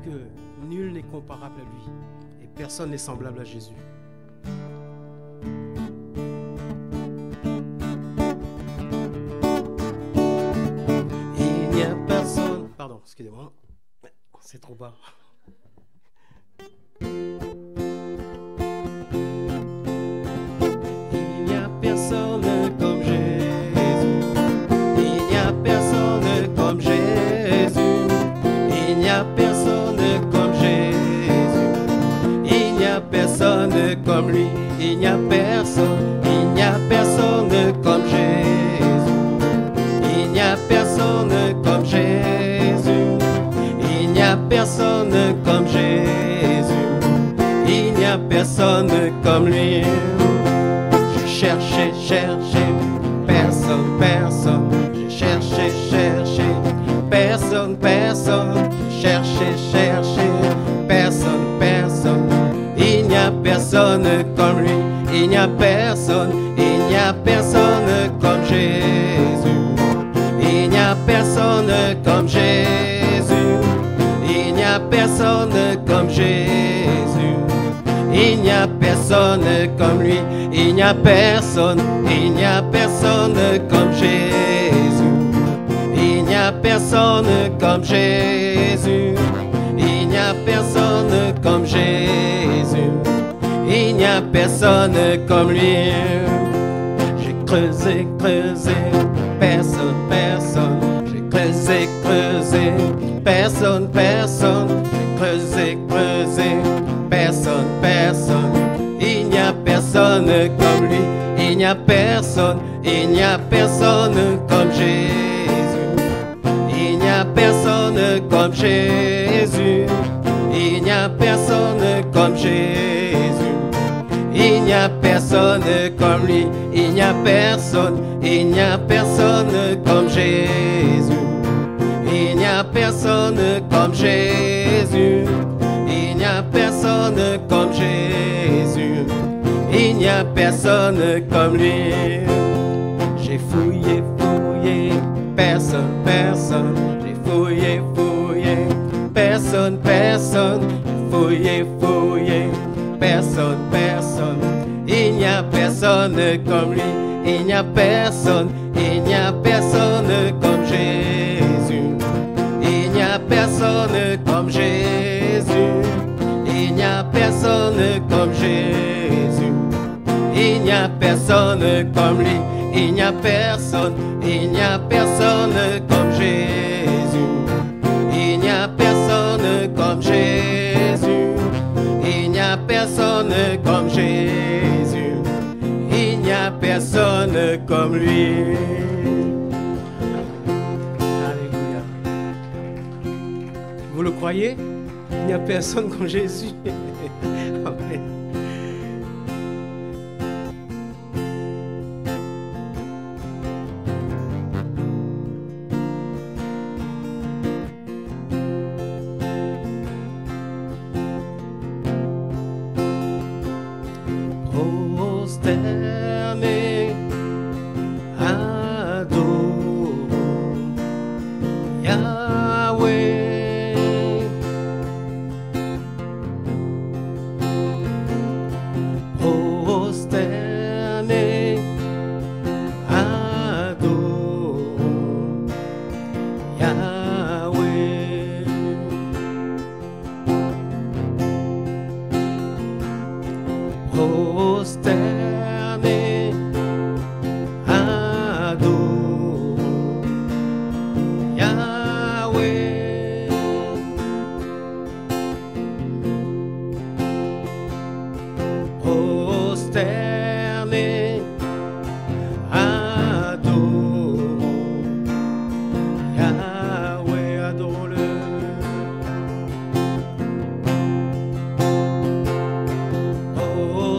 que nul n'est comparable à lui et personne n'est semblable à Jésus. Il n'y a personne... Pardon, excusez-moi. C'est trop bas. Il n'y a personne comme Jésus. Il n'y a personne comme Jésus. Il n'y a personne comme Jésus. Il n'y a personne comme lui. Il n'y a personne. Il n'y a personne comme Jésus. Il n'y a personne comme Jésus. Il n'y a personne comme Jésus. Il n'y a personne comme lui. J'ai cherché, personne, personne. J'ai cherché, personne, personne. J'ai cherché, personne, personne. Il n'y a personne comme lui. Il n'y a personne comme Jésus. Il n'y a personne comme Jésus. Il n'y a personne comme Jésus. Il n'y a personne comme lui. Il n'y a personne comme Jésus. Il n'y a personne comme Jésus. Il n'y a personne comme Jésus. Il n'y a personne comme lui. J'ai creusé, personne, personne. J'ai creusé, personne, personne. J'ai creusé, personne, personne. Il n'y a personne comme lui. Il n'y a personne comme Jésus. Il n'y a personne comme Jésus. Il n'y a personne comme Jésus. Il n'y a personne comme lui. Il n'y a personne comme Jésus. Il n'y a personne comme Jésus. Il n'y a personne comme Jésus. Il n'y a personne comme lui. J'ai fouillé, personne, personne. J'ai fouillé, personne, personne. J'ai fouillé, personne, personne. Il n'y a personne comme lui. Il n'y a personne comme Jésus. Il n'y a personne comme Jésus. Il n'y a personne comme Jésus. Il n'y a personne comme lui. Il n'y a personne comme Jésus. Il n'y a personne comme Jésus. Il n'y a personne comme Jésus. Il n'y a personne comme lui. Alléluia. Vous le croyez? Il n'y a personne comme Jésus. Amen. Prosterné, adore Yahweh. Prosterné, adore Yahweh. Prosterné, adore Yahweh. Prosterné, adore Yahweh, adore-le.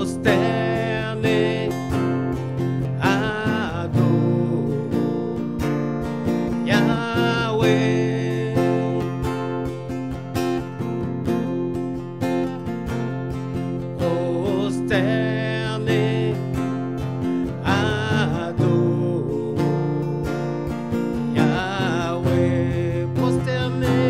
Prosterné, adore Yahweh. Prosterné, adore Yahweh. Prosterné,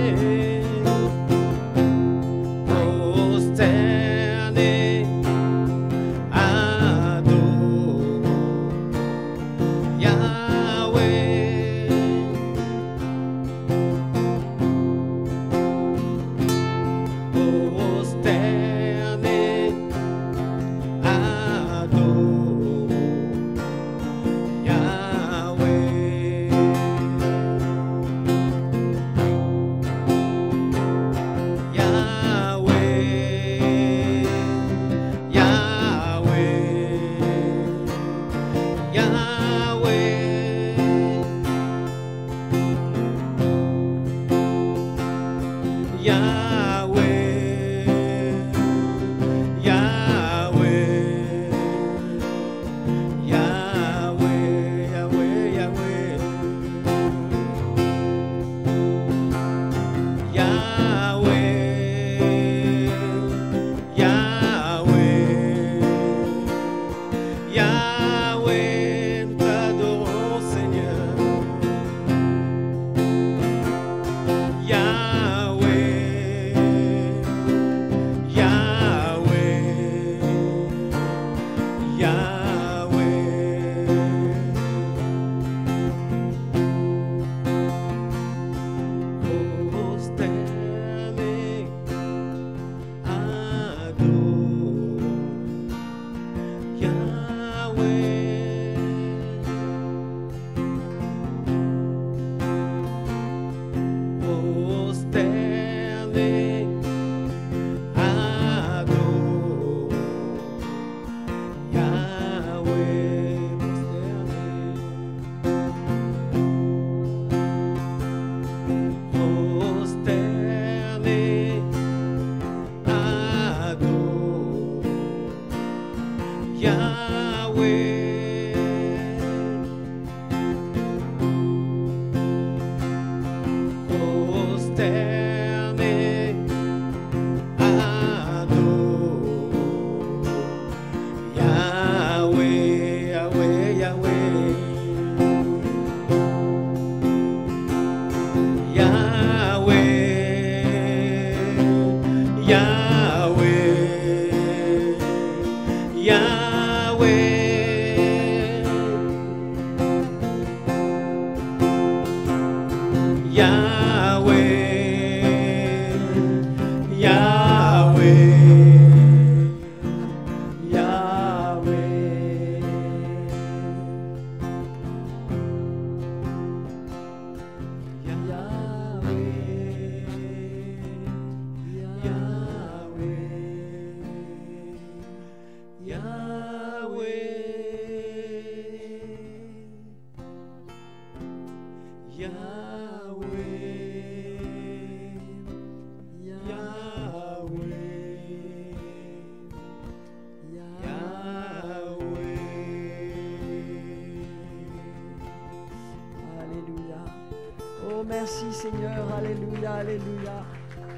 merci Seigneur, alléluia, alléluia.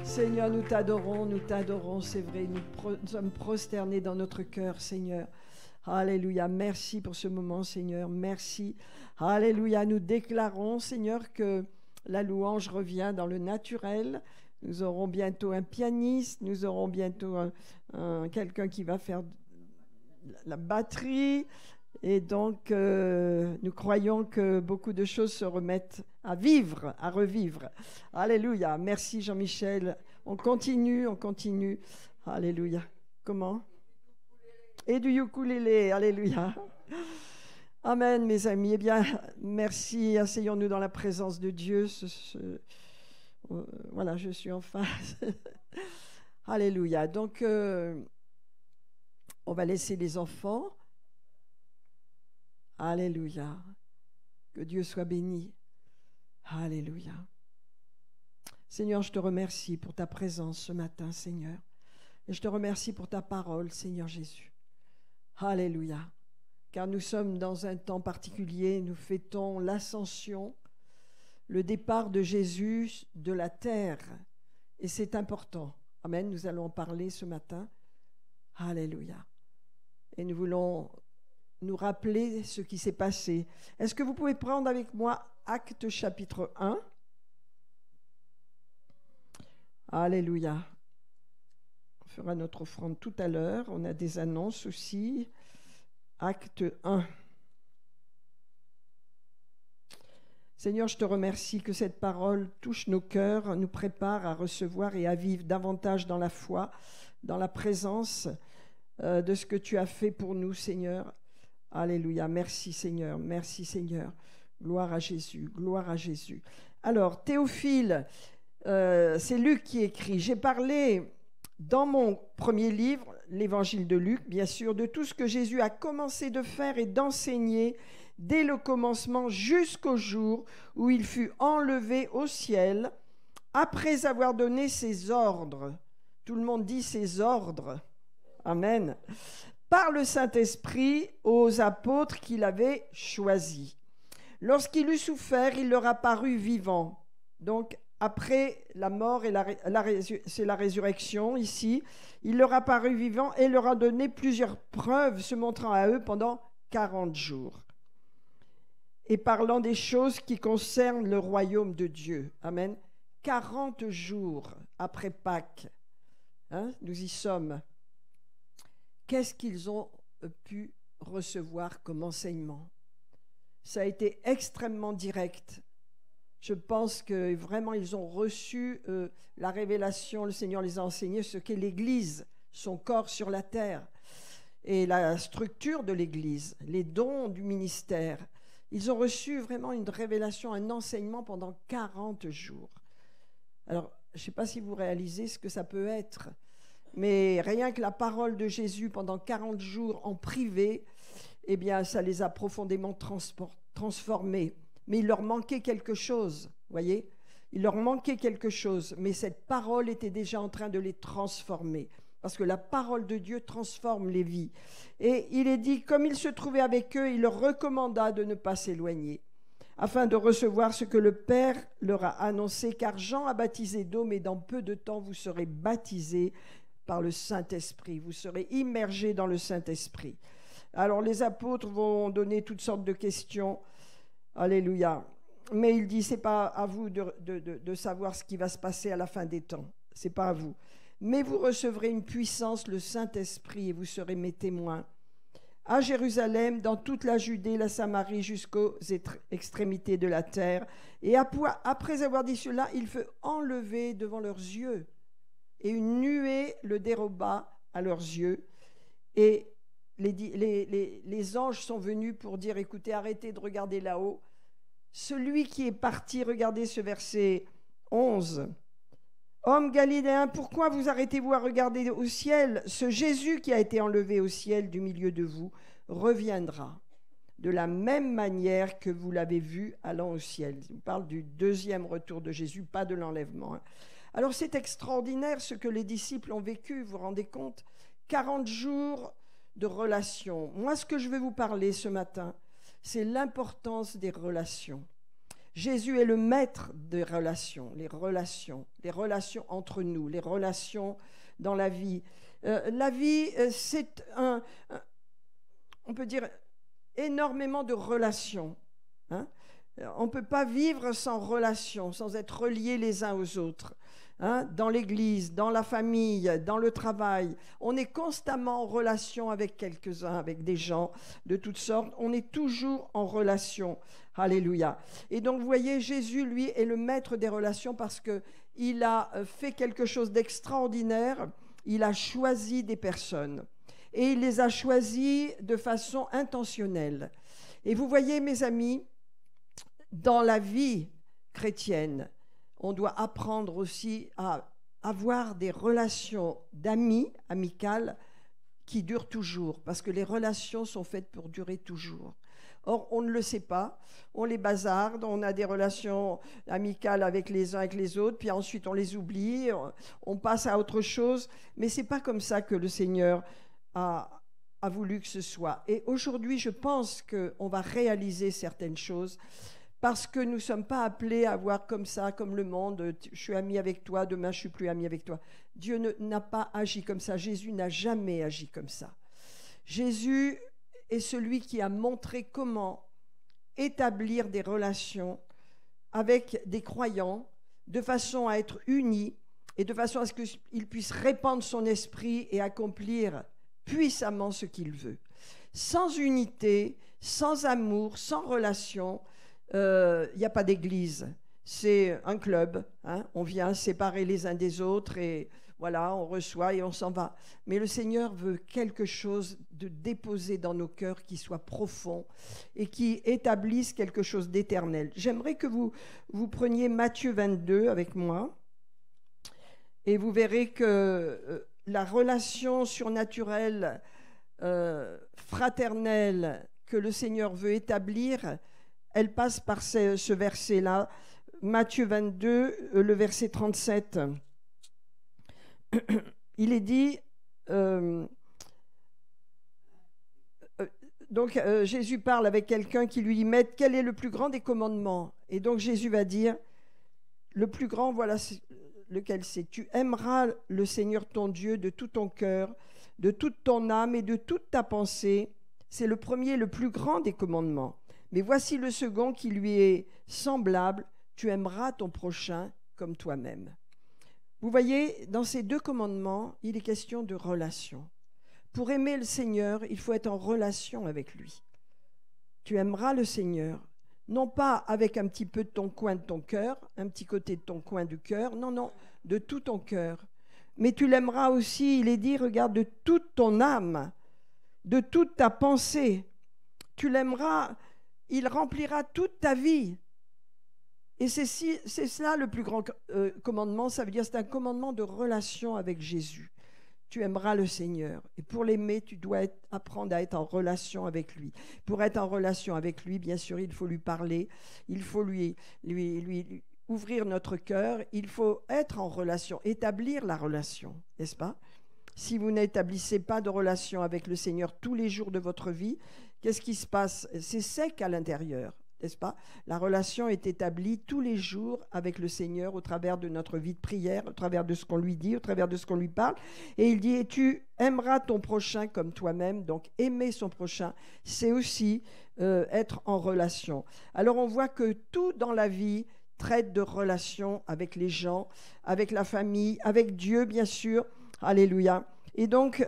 Seigneur, nous t'adorons, c'est vrai, nous sommes prosternés dans notre cœur, Seigneur. Alléluia, merci pour ce moment, Seigneur, merci. Alléluia, nous déclarons, Seigneur, que la louange revient dans le naturel. Nous aurons bientôt un pianiste, nous aurons bientôt quelqu'un qui va faire la batterie. Et donc, nous croyons que beaucoup de choses se remettent à vivre, à revivre. Alléluia. Merci Jean-Michel. On continue. Alléluia. Comment? Et du ukulélé. Alléluia. Amen, mes amis. Eh bien, merci. Asseyons-nous dans la présence de Dieu. Voilà, je suis en face. Alléluia. Donc, on va laisser les enfants. Alléluia. Que Dieu soit béni. Alléluia. Seigneur, je te remercie pour ta présence ce matin, Seigneur. Et je te remercie pour ta parole, Seigneur Jésus. Alléluia. Car nous sommes dans un temps particulier, nous fêtons l'ascension, le départ de Jésus de la terre. Et c'est important. Amen. Nous allons en parler ce matin. Alléluia. Et nous voulons nous rappeler ce qui s'est passé. Est-ce que vous pouvez prendre avec moi Actes chapitre 1? Alléluia. On fera notre offrande tout à l'heure. On a des annonces aussi. Acte 1. Seigneur, je te remercie que cette parole touche nos cœurs, nous prépare à recevoir et à vivre davantage dans la foi, dans la présence de ce que tu as fait pour nous, Seigneur. Alléluia. Merci Seigneur. Merci Seigneur. Gloire à Jésus. Gloire à Jésus. Alors, Théophile, c'est Luc qui écrit. J'ai parlé dans mon premier livre, l'évangile de Luc, bien sûr, de tout ce que Jésus a commencé de faire et d'enseigner dès le commencement jusqu'au jour où il fut enlevé au ciel après avoir donné ses ordres. Tout le monde dit ses ordres. Amen. Par le Saint-Esprit aux apôtres qu'il avait choisis. Lorsqu'il eut souffert, il leur apparut vivant. Donc, après la mort et c'est la résurrection ici, il leur apparut vivant et leur a donné plusieurs preuves se montrant à eux pendant 40 jours. Et parlant des choses qui concernent le royaume de Dieu. Amen. 40 jours après Pâques, nous y sommes. Qu'est-ce qu'ils ont pu recevoir comme enseignement? Ça a été extrêmement direct. Je pense que vraiment ils ont reçu la révélation, le Seigneur les a enseigné ce qu'est l'Église, son corps sur la terre, et la structure de l'Église, les dons du ministère. Ils ont reçu vraiment une révélation, un enseignement pendant 40 jours. Alors, je ne sais pas si vous réalisez ce que ça peut être, mais rien que la parole de Jésus pendant 40 jours en privé, eh bien, ça les a profondément transformés. Mais il leur manquait quelque chose, voyez? Il leur manquait quelque chose, mais cette parole était déjà en train de les transformer. Parce que la parole de Dieu transforme les vies. Et il est dit, comme il se trouvait avec eux, il leur recommanda de ne pas s'éloigner, afin de recevoir ce que le Père leur a annoncé, car Jean a baptisé d'eau, mais dans peu de temps vous serez baptisés par le Saint-Esprit. Vous serez immergés dans le Saint-Esprit. Alors les apôtres vont donner toutes sortes de questions. Alléluia. Mais il dit, ce n'est pas à vous de savoir ce qui va se passer à la fin des temps. Ce n'est pas à vous. Mais vous recevrez une puissance, le Saint-Esprit, et vous serez mes témoins. À Jérusalem, dans toute la Judée, la Samarie, jusqu'aux extrémités de la terre. Et après avoir dit cela, il fut enlevé devant leurs yeux. Et une nuée le déroba à leurs yeux. Et les anges sont venus pour dire, écoutez, arrêtez de regarder là-haut. Celui qui est parti, regardez ce verset 11. Hommes galiléens, pourquoi vous arrêtez-vous à regarder au ciel? Ce Jésus qui a été enlevé au ciel du milieu de vous reviendra de la même manière que vous l'avez vu allant au ciel. On parle du deuxième retour de Jésus, pas de l'enlèvement. Alors c'est extraordinaire ce que les disciples ont vécu, vous vous rendez compte? 40 jours de relations. Moi, ce que je vais vous parler ce matin, c'est l'importance des relations. Jésus est le maître des relations, les relations entre nous, les relations dans la vie. La vie, c'est on peut dire, énormément de relations. Hein? On ne peut pas vivre sans relations, sans être reliés les uns aux autres. Hein? Dans l'église, dans la famille, dans le travail, on est constamment en relation avec quelques-uns, avec des gens de toutes sortes. On est toujours en relation. Alléluia. Et donc, vous voyez, Jésus, lui, est le maître des relations parce qu'il a fait quelque chose d'extraordinaire. Il a choisi des personnes. Et il les a choisis de façon intentionnelle. Et vous voyez, mes amis, dans la vie chrétienne, on doit apprendre aussi à avoir des relations d'amis, amicales, qui durent toujours, parce que les relations sont faites pour durer toujours. Or, on ne le sait pas, on les bazarde, on a des relations amicales avec les uns, avec les autres, puis ensuite on les oublie, on passe à autre chose, mais ce n'est pas comme ça que le Seigneur a voulu que ce soit. Et aujourd'hui, je pense qu'on va réaliser certaines choses, parce que nous ne sommes pas appelés à voir comme ça, comme le monde, je suis ami avec toi, demain je ne suis plus ami avec toi. Dieu n'a pas agi comme ça, Jésus n'a jamais agi comme ça. Jésus est celui qui a montré comment établir des relations avec des croyants de façon à être unis et de façon à ce qu'il puisse répandre son esprit et accomplir puissamment ce qu'il veut. Sans unité, sans amour, sans relation, il n'y a pas d'église, c'est un club, hein? On vient séparer les uns des autres et voilà, on reçoit et on s'en va. Mais le Seigneur veut quelque chose de déposé dans nos cœurs qui soit profond et qui établisse quelque chose d'éternel. J'aimerais que vous preniez Matthieu 22 avec moi et vous verrez que la relation surnaturelle, fraternelle que le Seigneur veut établir, elle passe par ce verset-là, Matthieu 22, le verset 37. Il est dit, Jésus parle avec quelqu'un qui lui dit, Maître, quel est le plus grand des commandements? Et donc Jésus va dire, le plus grand, voilà lequel c'est. Tu aimeras le Seigneur ton Dieu de tout ton cœur, de toute ton âme et de toute ta pensée. C'est le premier, le plus grand des commandements. Mais voici le second qui lui est semblable, tu aimeras ton prochain comme toi-même. Vous voyez, dans ces deux commandements, il est question de relation. Pour aimer le Seigneur, il faut être en relation avec lui. Tu aimeras le Seigneur, non pas avec un petit peu de ton coin de ton cœur, un petit côté de ton coin du cœur, non, de tout ton cœur. Mais tu l'aimeras aussi, il est dit, regarde, de toute ton âme, de toute ta pensée. Tu l'aimeras. Il remplira toute ta vie. Et c'est cela le plus grand commandement, ça veut dire c'est un commandement de relation avec Jésus. Tu aimeras le Seigneur. Et pour l'aimer, tu dois apprendre à être en relation avec lui. Pour être en relation avec lui, bien sûr, il faut lui parler, il faut lui ouvrir notre cœur, il faut être en relation, établir la relation, n'est-ce pas? Si vous n'établissez pas de relation avec le Seigneur tous les jours de votre vie, qu'est-ce qui se passe? C'est sec à l'intérieur, n'est-ce pas? La relation est établie tous les jours avec le Seigneur au travers de notre vie de prière, au travers de ce qu'on lui dit, au travers de ce qu'on lui parle. Et il dit, et tu aimeras ton prochain comme toi-même. Donc aimer son prochain, c'est aussi être en relation. Alors on voit que tout dans la vie traite de relation avec les gens, avec la famille, avec Dieu bien sûr. Alléluia. Et donc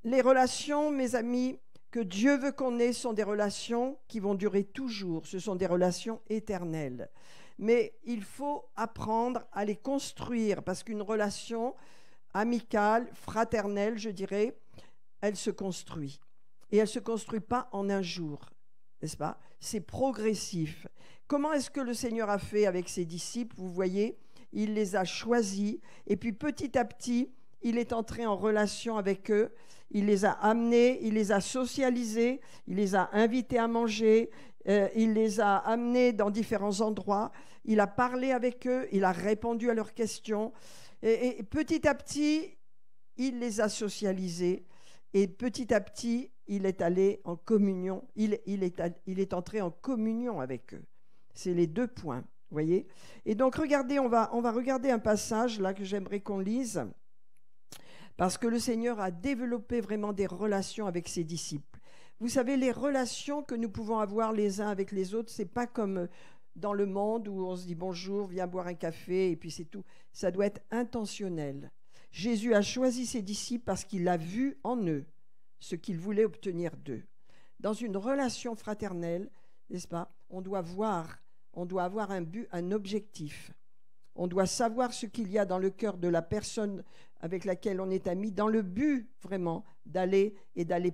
les relations, mes amis, que Dieu veut qu'on ait sont des relations qui vont durer toujours. Ce sont des relations éternelles. Mais il faut apprendre à les construire parce qu'une relation amicale, fraternelle, je dirais, elle se construit. Et elle ne se construit pas en un jour, n'est-ce pas? C'est progressif. Comment est-ce que le Seigneur a fait avec ses disciples? Vous voyez, il les a choisis et puis petit à petit, il est entré en relation avec eux. Il les a amenés, il les a socialisés, il les a invités à manger, il les a amenés dans différents endroits. Il a parlé avec eux, il a répondu à leurs questions. Et petit à petit, il les a socialisés. Et petit à petit, il est allé en communion. Il est entré en communion avec eux. C'est les 2 points, vous voyez. Et donc, regardez, on va regarder un passage là que j'aimerais qu'on lise, parce que le Seigneur a développé vraiment des relations avec ses disciples. Vous savez, les relations que nous pouvons avoir les uns avec les autres, c'est pas comme dans le monde où on se dit bonjour, viens boire un café, et puis c'est tout. Ça doit être intentionnel. Jésus a choisi ses disciples parce qu'il a vu en eux ce qu'il voulait obtenir d'eux. Dans une relation fraternelle, n'est-ce pas, on doit avoir un but, un objectif. On doit savoir ce qu'il y a dans le cœur de la personne avec laquelle on est ami, dans le but vraiment d'aller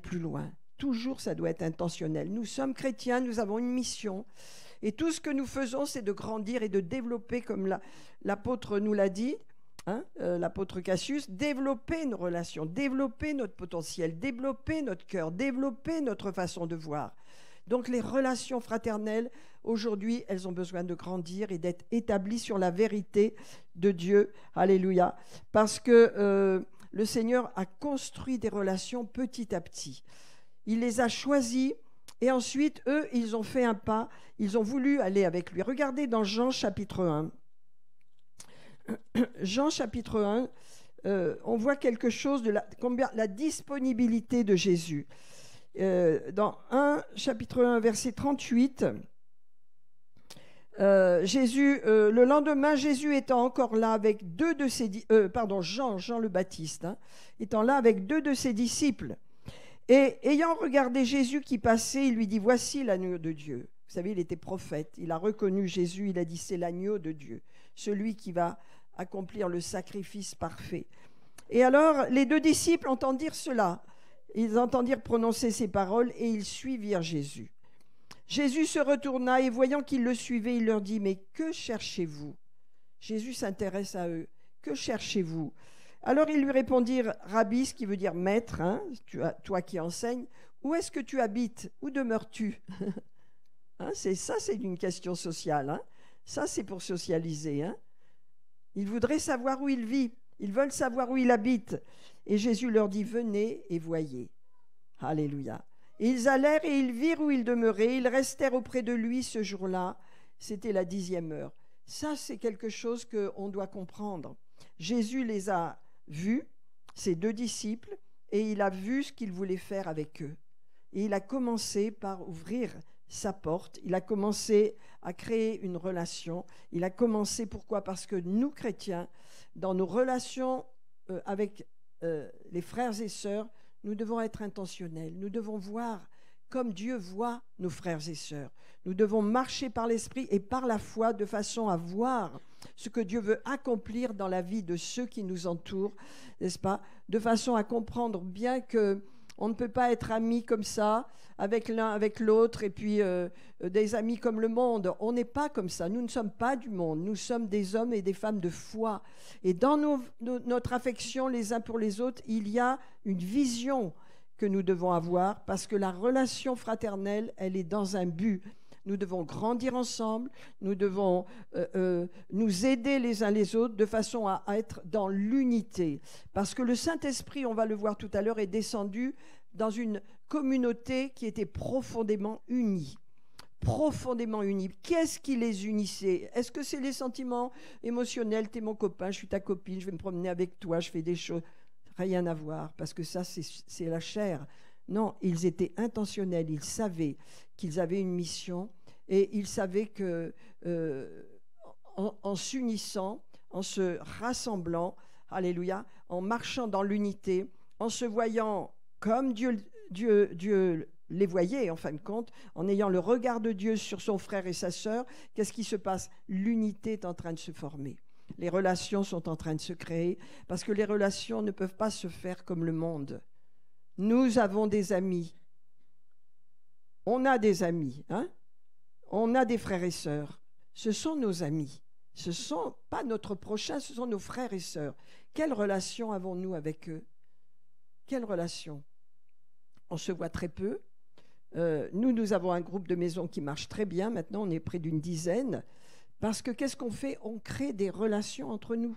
plus loin. Toujours, ça doit être intentionnel. Nous sommes chrétiens, nous avons une mission. Et tout ce que nous faisons, c'est de grandir et de développer, comme l'apôtre nous l'a dit, l'apôtre Cassius, développer nos relations, développer notre potentiel, développer notre cœur, développer notre façon de voir. Donc les relations fraternelles, aujourd'hui, elles ont besoin de grandir et d'être établies sur la vérité de Dieu. Alléluia. Parce que le Seigneur a construit des relations petit à petit. Il les a choisies et ensuite, eux, ils ont fait un pas, ils ont voulu aller avec lui. Regardez dans Jean chapitre 1. Jean chapitre 1, on voit quelque chose de la disponibilité de Jésus. Dans chapitre 1, verset 38, le lendemain, Jésus étant encore là avec Jean le Baptiste, étant là avec 2 de ses disciples, et ayant regardé Jésus qui passait, il lui dit, voici l'agneau de Dieu. Vous savez, il était prophète, il a reconnu Jésus, il a dit, c'est l'agneau de Dieu, celui qui va accomplir le sacrifice parfait. Et alors, les 2 disciples entendirent cela. Ils entendirent prononcer ces paroles et ils suivirent Jésus. Jésus se retourna et voyant qu'ils le suivaient, il leur dit, mais que cherchez-vous? Jésus s'intéresse à eux. Que cherchez-vous? Alors ils lui répondirent, Rabbi, ce qui veut dire maître, toi qui enseignes, où est-ce que tu habites? Où demeures-tu? C'est une question sociale. Ça, c'est pour socialiser. Ils voudraient savoir où il vit. Ils veulent savoir où il habite. Et Jésus leur dit, venez et voyez. Alléluia. Et ils allèrent et ils virent où il demeurait. Ils restèrent auprès de lui ce jour-là. C'était la 10e heure. Ça, c'est quelque chose qu'on doit comprendre. Jésus les a vus, ses 2 disciples, et il a vu ce qu'il voulait faire avec eux. Et il a commencé par ouvrir sa porte. Il a commencé à créer une relation. Il a commencé, pourquoi? Parce que nous, chrétiens, dans nos relations avec les frères et sœurs, nous devons être intentionnels. Nous devons voir comme Dieu voit nos frères et sœurs. Nous devons marcher par l'esprit et par la foi de façon à voir ce que Dieu veut accomplir dans la vie de ceux qui nous entourent, n'est-ce pas? De façon à comprendre bien que on ne peut pas être amis comme ça, avec l'un, avec l'autre, et puis des amis comme le monde. On n'est pas comme ça. Nous ne sommes pas du monde. Nous sommes des hommes et des femmes de foi. Et dans notre affection les uns pour les autres, il y a une vision que nous devons avoir, parce que la relation fraternelle, elle est dans un but. Nous devons grandir ensemble, nous devons nous aider les uns les autres de façon à être dans l'unité. Parce que le Saint-Esprit, on va le voir tout à l'heure, est descendu dans une communauté qui était profondément unie. Profondément unie. Qu'est-ce qui les unissait? Est-ce que c'est les sentiments émotionnels? T'es mon copain, je suis ta copine, je vais me promener avec toi, je fais des choses. Rien à voir, parce que ça, c'est la chair. Non, ils étaient intentionnels, ils savaient qu'ils avaient une mission et ils savaient que en s'unissant, en se rassemblant, alléluia, en marchant dans l'unité, en se voyant comme Dieu les voyait en fin de compte, en ayant le regard de Dieu sur son frère et sa sœur, qu'est-ce qui se passe? L'unité est en train de se former. Les relations sont en train de se créer parce que les relations ne peuvent pas se faire comme le monde. Nous avons des amis. On a des amis. On a des frères et sœurs. Ce sont nos amis. Ce ne sont pas notre prochain, ce sont nos frères et sœurs. Quelle relation avons-nous avec eux? Quelle relation? On se voit très peu. Nous avons un groupe de maison qui marche très bien. Maintenant, on est près d'une dizaine. Parce que qu'est-ce qu'on fait? On crée des relations entre nous.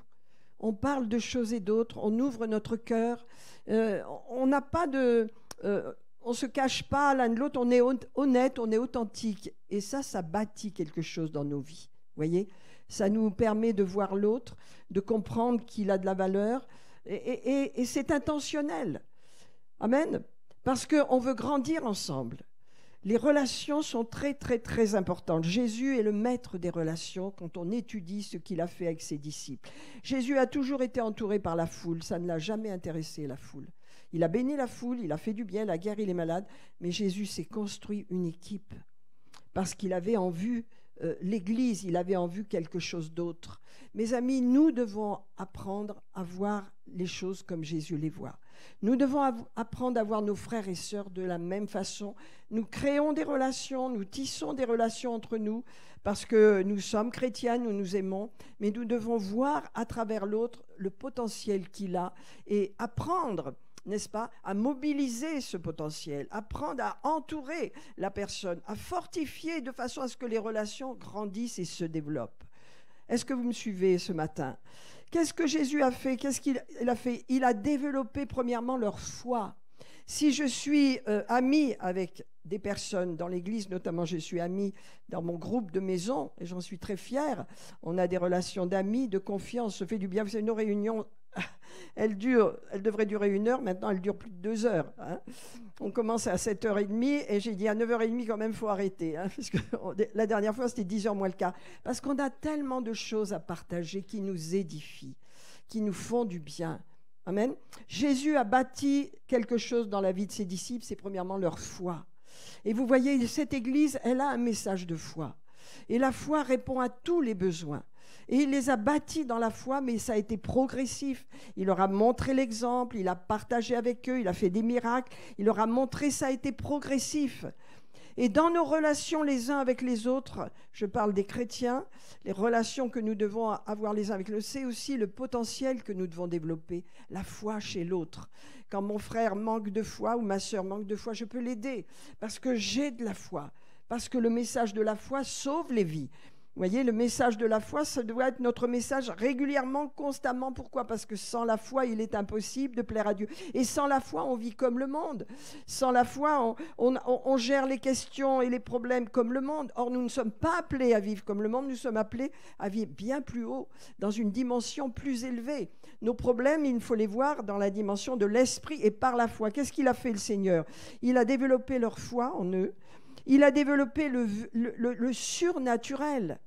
On parle de choses et d'autres, on ouvre notre cœur. On n'a pas de... on ne se cache pas l'un de l'autre, on est honnête, on est authentique. Et ça bâtit quelque chose dans nos vies. Vous voyez, ça nous permet de voir l'autre, de comprendre qu'il a de la valeur. Et c'est intentionnel. Amen. Parce qu'on veut grandir ensemble. Les relations sont très, très, très importantes. Jésus est le maître des relations quand on étudie ce qu'il a fait avec ses disciples. Jésus a toujours été entouré par la foule. Ça ne l'a jamais intéressé, la foule. Il a béni la foule, il a fait du bien, la guéri les malades. Mais Jésus s'est construit une équipe parce qu'il avait en vue l'Église, il avait en vue quelque chose d'autre. Mes amis, nous devons apprendre à voir les choses comme Jésus les voit. Nous devons apprendre à voir nos frères et sœurs de la même façon. Nous créons des relations, nous tissons des relations entre nous parce que nous sommes chrétiens, nous nous aimons, mais nous devons voir à travers l'autre le potentiel qu'il a et apprendre, n'est-ce pas, à mobiliser ce potentiel, apprendre à entourer la personne, à fortifier de façon à ce que les relations grandissent et se développent. Est-ce que vous me suivez ce matin ? Qu'est-ce que Jésus a fait ? Qu'est-ce qu'il a fait ? Il a développé premièrement leur foi. Si je suis ami avec des personnes dans l'Église, notamment je suis ami dans mon groupe de maison, et j'en suis très fière, on a des relations d'amis, de confiance, se fait du bien. Vous savez, nos réunions, elles devraient durer 1 heure, maintenant elles durent plus de 2 heures. Hein. On commence à 7h30 et j'ai dit à 9h30 quand même, il faut arrêter. Hein, parce que la dernière fois, c'était 10h moins le quart. Parce qu'on a tellement de choses à partager qui nous édifient, qui nous font du bien. Amen. Jésus a bâti quelque chose dans la vie de ses disciples, c'est premièrement leur foi. Et vous voyez, cette Église, elle a un message de foi. Et la foi répond à tous les besoins. Et il les a bâtis dans la foi, mais ça a été progressif. Il leur a montré l'exemple, il a partagé avec eux, il a fait des miracles, il leur a montré, ça a été progressif. Et dans nos relations les uns avec les autres, je parle des chrétiens, les relations que nous devons avoir les uns avec les autres, c'est aussi le potentiel que nous devons développer, la foi chez l'autre. Quand mon frère manque de foi ou ma sœur manque de foi, je peux l'aider parce que j'ai de la foi, parce que le message de la foi sauve les vies. Vous voyez, le message de la foi, ça doit être notre message régulièrement, constamment. Pourquoi ? Parce que sans la foi, il est impossible de plaire à Dieu. Et sans la foi, on vit comme le monde. Sans la foi, on gère les questions et les problèmes comme le monde. Or, nous ne sommes pas appelés à vivre comme le monde, nous sommes appelés à vivre bien plus haut, dans une dimension plus élevée. Nos problèmes, il faut les voir dans la dimension de l'esprit et par la foi. Qu'est-ce qu'il a fait, le Seigneur ? Il a développé leur foi en eux. Il a développé le surnaturel.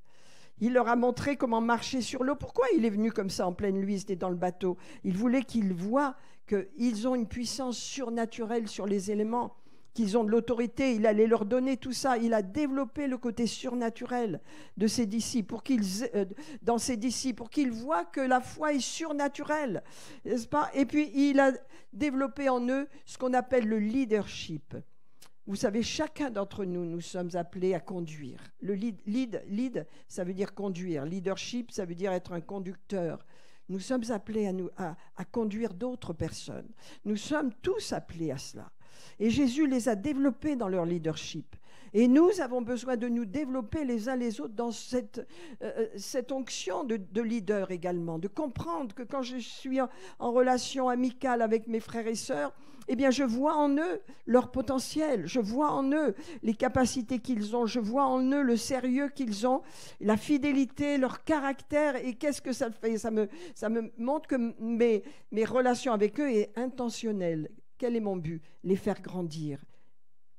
Il leur a montré comment marcher sur l'eau. Pourquoi il est venu comme ça en pleine nuit, c'était dans le bateau ? Il voulait qu'ils voient qu'ils ont une puissance surnaturelle sur les éléments, qu'ils ont de l'autorité. Il allait leur donner tout ça. Il a développé le côté surnaturel de ses disciples, pour qu'ils voient que la foi est surnaturelle, n'est-ce pas ? Et puis, il a développé en eux ce qu'on appelle le leadership. Vous savez, chacun d'entre nous, nous sommes appelés à conduire. Le lead, ça veut dire conduire. Leadership, ça veut dire être un conducteur. Nous sommes appelés à conduire d'autres personnes. Nous sommes tous appelés à cela. Et Jésus les a développés dans leur leadership. Et nous avons besoin de nous développer les uns les autres dans cette onction de leader également, de comprendre que quand je suis en relation amicale avec mes frères et sœurs, eh bien, je vois en eux leur potentiel, je vois en eux les capacités qu'ils ont, je vois en eux le sérieux qu'ils ont, la fidélité, leur caractère. Et qu'est-ce que ça fait ? Ça me montre que mes relations avec eux sont intentionnelles. Quel est mon but ? Les faire grandir.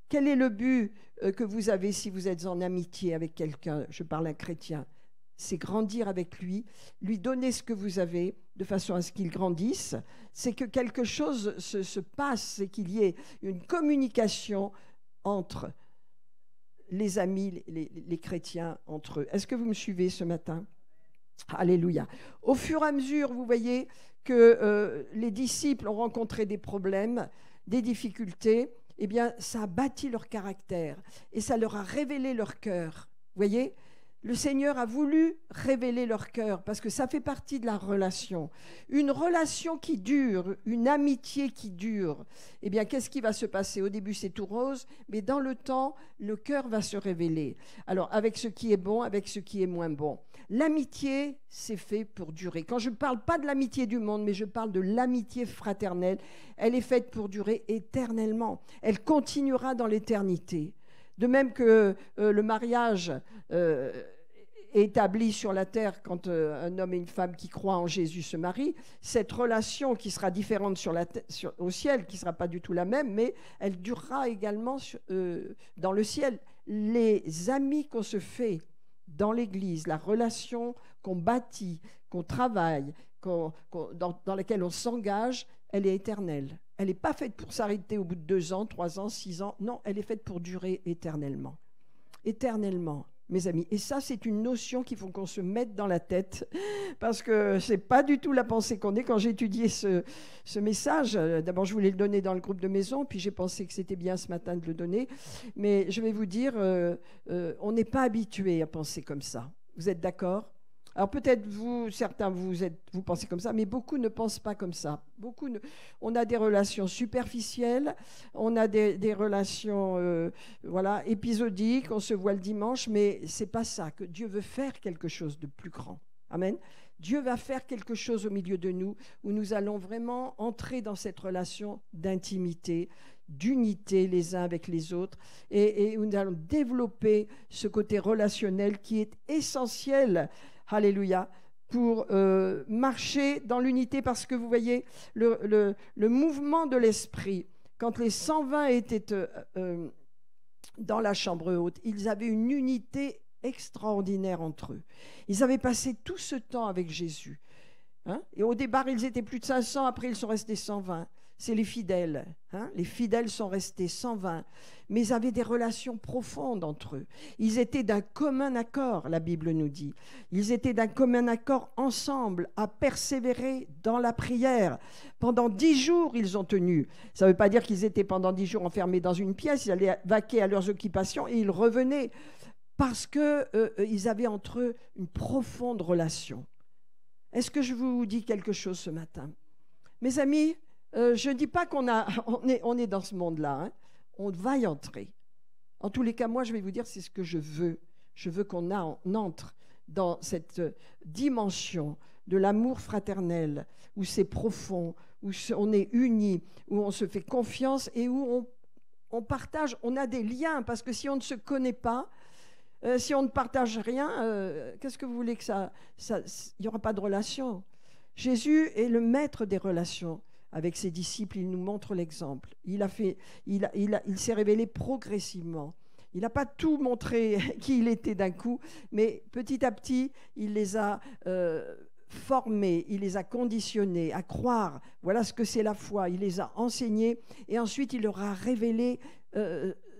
Quel est le but que vous avez si vous êtes en amitié avec quelqu'un ? Je parle à un chrétien. C'est grandir avec lui, lui donner ce que vous avez de façon à ce qu'il grandisse. C'est que quelque chose se passe, c'est qu'il y ait une communication entre les amis, les chrétiens entre eux. Est-ce que vous me suivez ce matin ? Alléluia. Au fur et à mesure, vous voyez que les disciples ont rencontré des problèmes, des difficultés. Eh bien, ça a bâti leur caractère et ça leur a révélé leur cœur. Vous voyez ? le Seigneur a voulu révéler leur cœur parce que ça fait partie de la relation. Une relation qui dure, une amitié qui dure. Eh bien, qu'est-ce qui va se passer? Au début, c'est tout rose, mais dans le temps, le cœur va se révéler. Alors, avec ce qui est bon, avec ce qui est moins bon. L'amitié, c'est fait pour durer. Quand je ne parle pas de l'amitié du monde, mais je parle de l'amitié fraternelle, elle est faite pour durer éternellement. Elle continuera dans l'éternité. De même que le mariage est établi sur la terre quand un homme et une femme qui croient en Jésus se marient, cette relation qui sera différente au ciel, qui ne sera pas du tout la même, mais elle durera également dans le ciel. Les amis qu'on se fait dans l'Église, la relation qu'on bâtit, qu'on travaille, dans laquelle on s'engage, elle est éternelle. Elle n'est pas faite pour s'arrêter au bout de 2 ans, 3 ans, 6 ans. Non, elle est faite pour durer éternellement. Éternellement, mes amis. Et ça, c'est une notion qu'il faut qu'on se mette dans la tête, parce que ce n'est pas du tout la pensée qu'on est. Quand j'ai étudié ce message, d'abord, je voulais le donner dans le groupe de maison, puis j'ai pensé que c'était bien ce matin de le donner. Mais je vais vous dire, on n'est pas habitué à penser comme ça. Vous êtes d'accord ? Alors peut-être certains vous pensez comme ça, mais beaucoup ne pensent pas comme ça. On a des relations superficielles, on a des relations épisodiques, on se voit le dimanche, mais c'est pas ça, que Dieu veut faire quelque chose de plus grand. Amen. Dieu va faire quelque chose au milieu de nous où nous allons vraiment entrer dans cette relation d'intimité, d'unité les uns avec les autres et où nous allons développer ce côté relationnel qui est essentiel. Alléluia, pour marcher dans l'unité, parce que vous voyez, le mouvement de l'esprit, quand les 120 étaient dans la chambre haute, ils avaient une unité extraordinaire entre eux. Ils avaient passé tout ce temps avec Jésus. Et au départ, ils étaient plus de 500, après ils sont restés 120. C'est les fidèles. Les fidèles sont restés 120, mais ils avaient des relations profondes entre eux. Ils étaient d'un commun accord, la Bible nous dit. Ils étaient d'un commun accord ensemble, à persévérer dans la prière. Pendant 10 jours, ils ont tenu. Ça ne veut pas dire qu'ils étaient pendant 10 jours enfermés dans une pièce, ils allaient vaquer à leurs occupations et ils revenaient, parce qu'ils avaient entre eux une profonde relation. Est-ce que je vous dis quelque chose ce matin? Mes amis, je ne dis pas qu'on est dans ce monde-là. On va y entrer. En tous les cas, moi, je vais vous dire, c'est ce que je veux. Je veux qu'on entre dans cette dimension de l'amour fraternel, où c'est profond, où on est unis, où on se fait confiance et où on partage, on a des liens. Parce que si on ne se connaît pas, si on ne partage rien, qu'est-ce que vous voulez que il n'y aura pas de relation. Jésus est le maître des relations. Avec ses disciples, il nous montre l'exemple. Il s'est révélé progressivement. Il n'a pas tout montré qui il était d'un coup, mais petit à petit, il les a formés, il les a conditionnés à croire. Voilà ce que c'est la foi. Il les a enseignés et ensuite il leur a révélé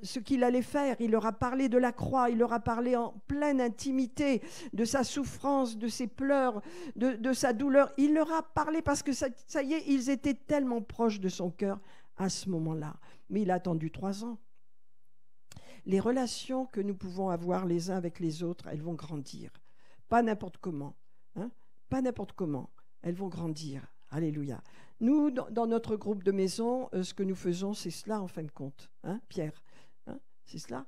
ce qu'il allait faire. Il leur a parlé de la croix, il leur a parlé en pleine intimité de sa souffrance, de ses pleurs, de sa douleur. Il leur a parlé parce que ça y est, ils étaient tellement proches de son cœur à ce moment-là. Mais il a attendu 3 ans. Les relations que nous pouvons avoir les uns avec les autres, elles vont grandir. Pas n'importe comment. Pas n'importe comment. Elles vont grandir. Alléluia. Nous, dans notre groupe de maison, ce que nous faisons, c'est cela en fin de compte. Pierre, c'est cela.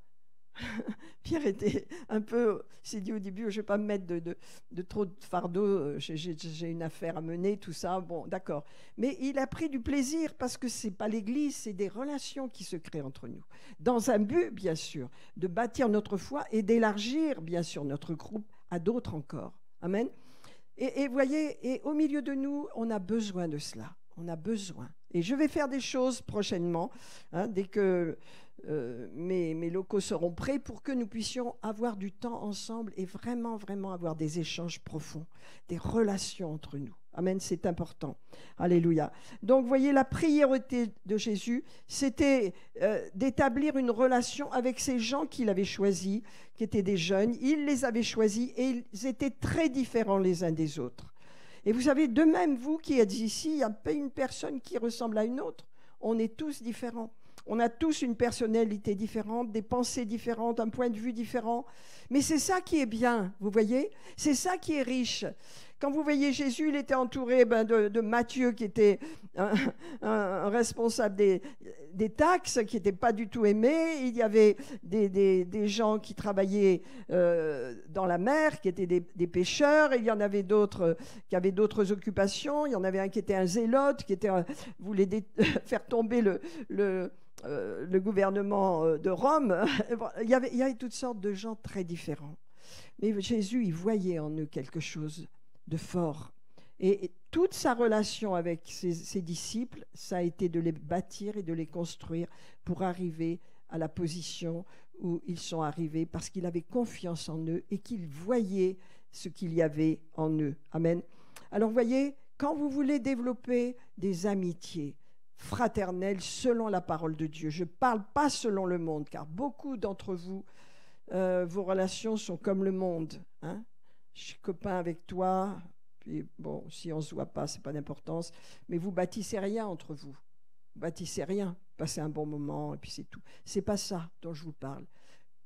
Pierre était un peu, s'est dit au début, je ne vais pas me mettre de trop de fardeau, j'ai une affaire à mener, tout ça, bon, d'accord. Mais il a pris du plaisir parce que ce n'est pas l'Église, c'est des relations qui se créent entre nous. Dans un but, bien sûr, de bâtir notre foi et d'élargir, bien sûr, notre groupe à d'autres encore. Amen. Et voyez, et au milieu de nous, on a besoin de cela. On a besoin. Et je vais faire des choses prochainement, dès que mes locaux seront prêts, pour que nous puissions avoir du temps ensemble et vraiment, vraiment avoir des échanges profonds, des relations entre nous. Amen, c'est important. Alléluia. Donc, voyez, la priorité de Jésus, c'était d'établir une relation avec ces gens qu'il avait choisis, qui étaient des jeunes. Il les avait choisis et ils étaient très différents les uns des autres. Et vous savez, de même, vous qui êtes ici, il n'y a pas une personne qui ressemble à une autre. On est tous différents. On a tous une personnalité différente, des pensées différentes, un point de vue différent. Mais c'est ça qui est bien, vous voyez? C'est ça qui est riche. Quand vous voyez Jésus, il était entouré de Matthieu, qui était un responsable des taxes, qui n'était pas du tout aimé. Il y avait des gens qui travaillaient dans la mer, qui étaient des pêcheurs. Il y en avait d'autres qui avaient d'autres occupations. Il y en avait un qui était un zélote, qui voulait faire tomber le gouvernement de Rome. Il y avait toutes sortes de gens très différents. Mais Jésus, il voyait en eux quelque chose de fort. Et toute sa relation avec ses disciples, ça a été de les bâtir et de les construire pour arriver à la position où ils sont arrivés, parce qu'il avait confiance en eux et qu'il voyait ce qu'il y avait en eux. Amen. Alors, vous voyez, quand vous voulez développer des amitiés fraternelles selon la parole de Dieu, je ne parle pas selon le monde, car beaucoup d'entre vous, vos relations sont comme le monde, hein? Je suis copain avec toi, puis bon, si on ne se voit pas, ce n'est pas d'importance, mais vous bâtissez rien entre vous. Vous bâtissez rien, passez un bon moment, et puis c'est tout. Ce n'est pas ça dont je vous parle.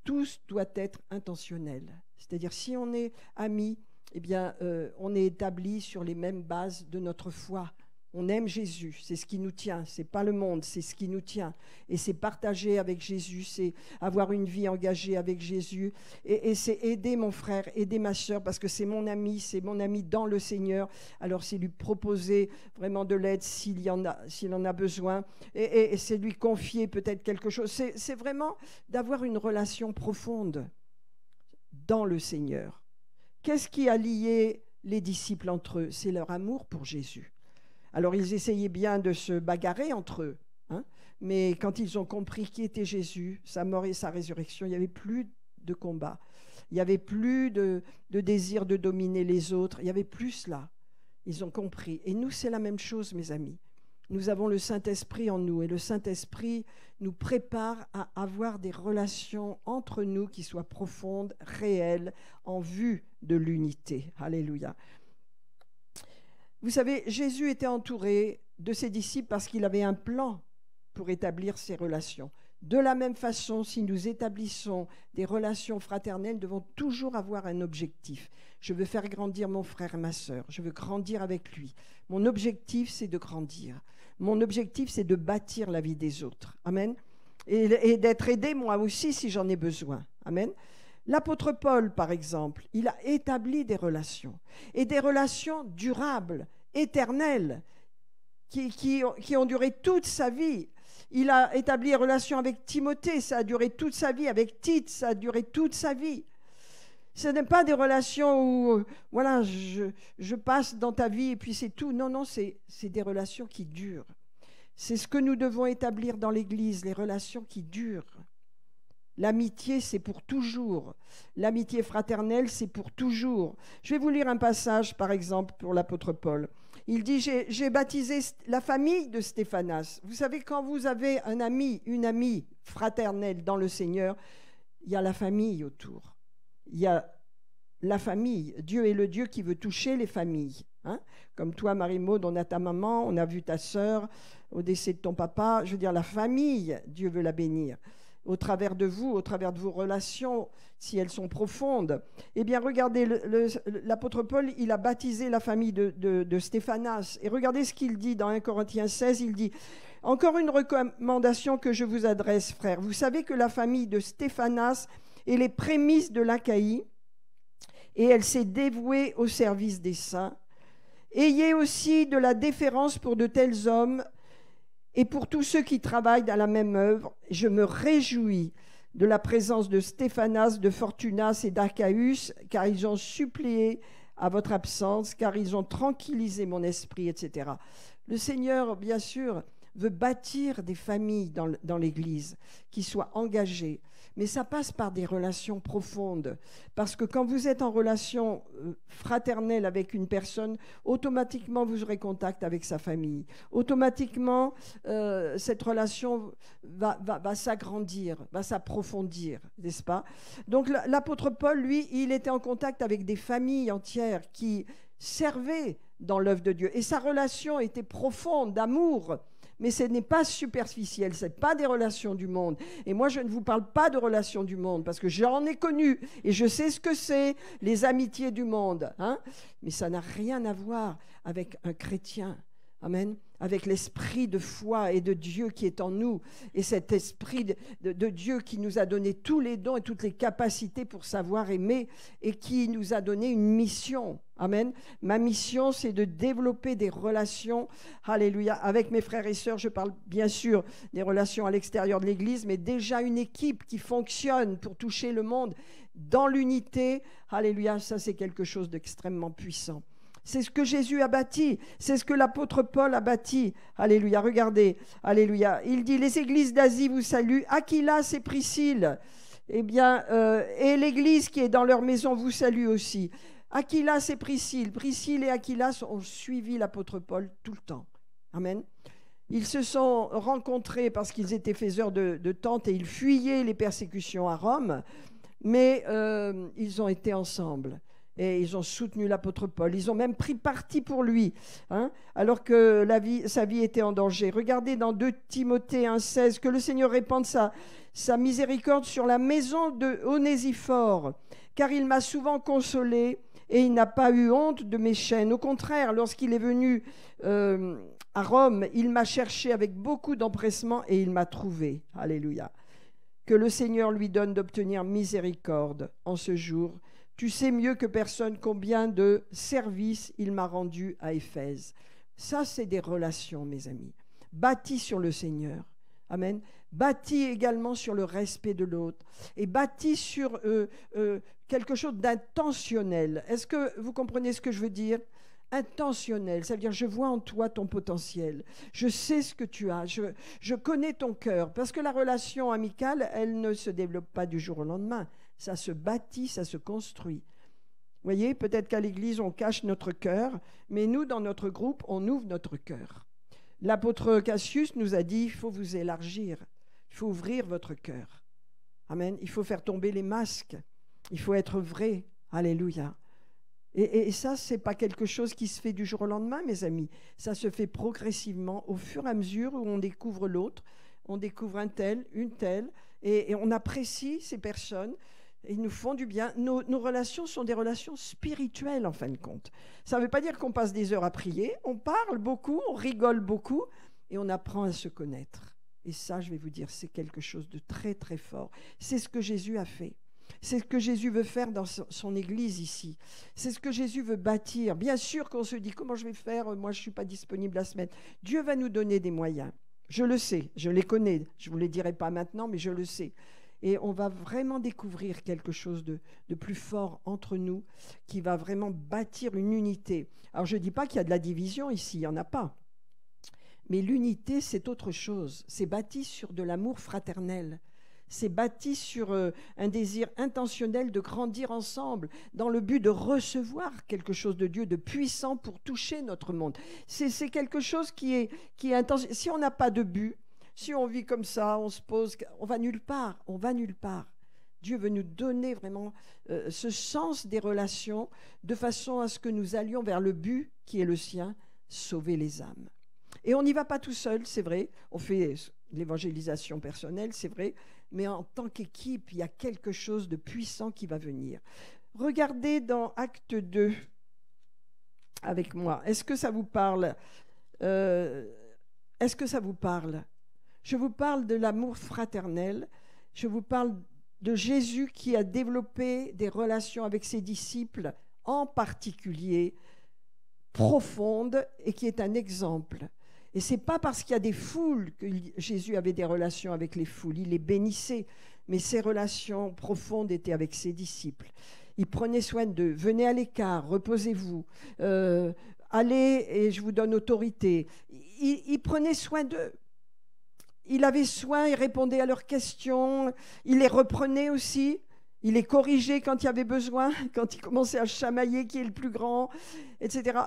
Tout doit être intentionnel. C'est-à-dire, si on est amis, eh bien, on est établi sur les mêmes bases de notre foi. On aime Jésus, c'est ce qui nous tient, c'est pas le monde, c'est ce qui nous tient. Et c'est partager avec Jésus, c'est avoir une vie engagée avec Jésus. Et c'est aider mon frère, aider ma sœur, parce que c'est mon ami dans le Seigneur. Alors c'est lui proposer vraiment de l'aide s'il en a besoin. Et c'est lui confier peut-être quelque chose. C'est vraiment d'avoir une relation profonde dans le Seigneur. Qu'est-ce qui a lié les disciples entre eux? C'est leur amour pour Jésus. Alors, ils essayaient bien de se bagarrer entre eux, hein, mais quand ils ont compris qui était Jésus, sa mort et sa résurrection, il n'y avait plus de combat. Il n'y avait plus de désir de dominer les autres. Il n'y avait plus cela. Ils ont compris. Et nous, c'est la même chose, mes amis. Nous avons le Saint-Esprit en nous, et le Saint-Esprit nous prépare à avoir des relations entre nous qui soient profondes, réelles, en vue de l'unité. Alléluia. Vous savez, Jésus était entouré de ses disciples parce qu'il avait un plan pour établir ces relations. De la même façon, si nous établissons des relations fraternelles, nous devons toujours avoir un objectif. Je veux faire grandir mon frère et ma sœur. Je veux grandir avec lui. Mon objectif, c'est de grandir. Mon objectif, c'est de bâtir la vie des autres. Amen. Et d'être aidé, moi aussi, si j'en ai besoin. Amen. L'apôtre Paul, par exemple, il a établi des relations, et des relations durables, éternelles, qui ont duré toute sa vie. Il a établi des relations avec Timothée, ça a duré toute sa vie, avec Tite, ça a duré toute sa vie. Ce n'est pas des relations où, voilà, je passe dans ta vie et puis c'est tout. Non, non, c'est des relations qui durent. C'est ce que nous devons établir dans l'Église, les relations qui durent. L'amitié, c'est pour toujours. L'amitié fraternelle, c'est pour toujours. Je vais vous lire un passage, par exemple, pour l'apôtre Paul. Il dit, j'ai baptisé la famille de Stéphanas. Vous savez, quand vous avez un ami, une amie fraternelle dans le Seigneur, il y a la famille autour. Il y a la famille. Dieu est le Dieu qui veut toucher les familles. Hein? Comme toi, Marie-Maude, on a ta maman, on a vu ta sœur au décès de ton papa. Je veux dire, la famille, Dieu veut la bénir. Au travers de vous, au travers de vos relations, si elles sont profondes. Eh bien, regardez, l'apôtre Paul, il a baptisé la famille de Stéphanas. Et regardez ce qu'il dit dans 1 Corinthiens 16, il dit « Encore une recommandation que je vous adresse, frères. Vous savez que la famille de Stéphanas est les prémices de l'Achaïe, et elle s'est dévouée au service des saints. Ayez aussi de la déférence pour de tels hommes, et pour tous ceux qui travaillent à la même œuvre. Je me réjouis de la présence de Stéphanas, de Fortunas et d'Archaïus, car ils ont suppléé à votre absence, car ils ont tranquillisé mon esprit, etc. » Le Seigneur, bien sûr, veut bâtir des familles dans l'Église qui soient engagées. Mais ça passe par des relations profondes. Parce que quand vous êtes en relation fraternelle avec une personne, automatiquement vous aurez contact avec sa famille. Automatiquement, cette relation va s'agrandir, va s'approfondir, n'est-ce pas? Donc l'apôtre Paul, lui, il était en contact avec des familles entières qui servaient dans l'œuvre de Dieu. Et sa relation était profonde, d'amour mais ce n'est pas superficiel, ce n'est pas des relations du monde. Et moi, je ne vous parle pas de relations du monde, parce que j'en ai connu, et je sais ce que c'est, les amitiés du monde. Hein, mais ça n'a rien à voir avec un chrétien. Amen. Avec l'esprit de foi et de Dieu qui est en nous, et cet esprit de Dieu qui nous a donné tous les dons et toutes les capacités pour savoir aimer, et qui nous a donné une mission. Amen. Ma mission, c'est de développer des relations, alléluia, avec mes frères et sœurs. Je parle bien sûr des relations à l'extérieur de l'Église, mais déjà une équipe qui fonctionne pour toucher le monde dans l'unité. Alléluia, ça c'est quelque chose d'extrêmement puissant. C'est ce que Jésus a bâti, c'est ce que l'apôtre Paul a bâti. Alléluia, regardez, alléluia. Il dit, les églises d'Asie vous saluent, Aquilas et Priscille. Eh bien, et l'église qui est dans leur maison vous salue aussi. Aquilas et Priscille. Priscille et Aquilas ont suivi l'apôtre Paul tout le temps. Amen. Ils se sont rencontrés parce qu'ils étaient faiseurs de tentes et ils fuyaient les persécutions à Rome, mais ils ont été ensemble. Et ils ont soutenu l'apôtre Paul. Ils ont même pris parti pour lui, hein, alors que sa vie était en danger. Regardez dans 2 Timothée 1,16, que le Seigneur répande sa miséricorde sur la maison de Onésiphore, car il m'a souvent consolé et il n'a pas eu honte de mes chaînes. Au contraire, lorsqu'il est venu à Rome, il m'a cherché avec beaucoup d'empressement et il m'a trouvé. Alléluia. Que le Seigneur lui donne d'obtenir miséricorde en ce jour. Tu sais mieux que personne combien de services il m'a rendu à Éphèse. Ça, c'est des relations, mes amis, bâties sur le Seigneur. Amen. Bâties également sur le respect de l'autre et bâties sur quelque chose d'intentionnel. Est-ce que vous comprenez ce que je veux dire ? Intentionnel, ça veut dire je vois en toi ton potentiel, je sais ce que tu as, je connais ton cœur, parce que la relation amicale, elle ne se développe pas du jour au lendemain, ça se bâtit, ça se construit. Vous voyez, peut-être qu'à l'église on cache notre cœur, mais nous dans notre groupe on ouvre notre cœur. L'apôtre Cassius nous a dit, il faut vous élargir, il faut ouvrir votre cœur. Amen, il faut faire tomber les masques, il faut être vrai, alléluia. Et ça, ce n'est pas quelque chose qui se fait du jour au lendemain, mes amis. Ça se fait progressivement au fur et à mesure où on découvre l'autre, on découvre un tel, une telle, et on apprécie ces personnes, ils nous font du bien. Nos relations sont des relations spirituelles, en fin de compte. Ça ne veut pas dire qu'on passe des heures à prier, on parle beaucoup, on rigole beaucoup, et on apprend à se connaître. Et ça, je vais vous dire, c'est quelque chose de très, très fort. C'est ce que Jésus a fait. C'est ce que Jésus veut faire dans son Église ici. C'est ce que Jésus veut bâtir. Bien sûr qu'on se dit, comment je vais faire ? Moi, je ne suis pas disponible la semaine. Dieu va nous donner des moyens. Je le sais, je les connais. Je ne vous les dirai pas maintenant, mais je le sais. Et on va vraiment découvrir quelque chose de plus fort entre nous, qui va vraiment bâtir une unité. Alors, je ne dis pas qu'il y a de la division ici, il n'y en a pas. Mais l'unité, c'est autre chose. C'est bâti sur de l'amour fraternel. C'est bâti sur un désir intentionnel de grandir ensemble dans le but de recevoir quelque chose de Dieu de puissant pour toucher notre monde. C'est quelque chose qui est intense. Si on n'a pas de but, si on vit comme ça, on se pose, on va nulle part, Dieu veut nous donner vraiment ce sens des relations de façon à ce que nous allions vers le but qui est le sien, sauver les âmes. Et on n'y va pas tout seul, c'est vrai, on fait l'évangélisation personnelle, c'est vrai, mais en tant qu'équipe, il y a quelque chose de puissant qui va venir. Regardez dans Acte 2 avec moi. Est-ce que ça vous parle ? Est-ce que ça vous parle ? Je vous parle de l'amour fraternel. Je vous parle de Jésus qui a développé des relations avec ses disciples, en particulier profondes, et qui est un exemple. Et ce n'est pas parce qu'il y a des foules que Jésus avait des relations avec les foules. Il les bénissait, mais ses relations profondes étaient avec ses disciples. Il prenait soin d'eux. Venez à l'écart, reposez-vous. Allez et je vous donne autorité. Il prenait soin d'eux. Il avait soin, il répondait à leurs questions. Il les reprenait aussi. Il les corrigeait quand il y avait besoin, quand il commençait à chamailler qui est le plus grand, etc.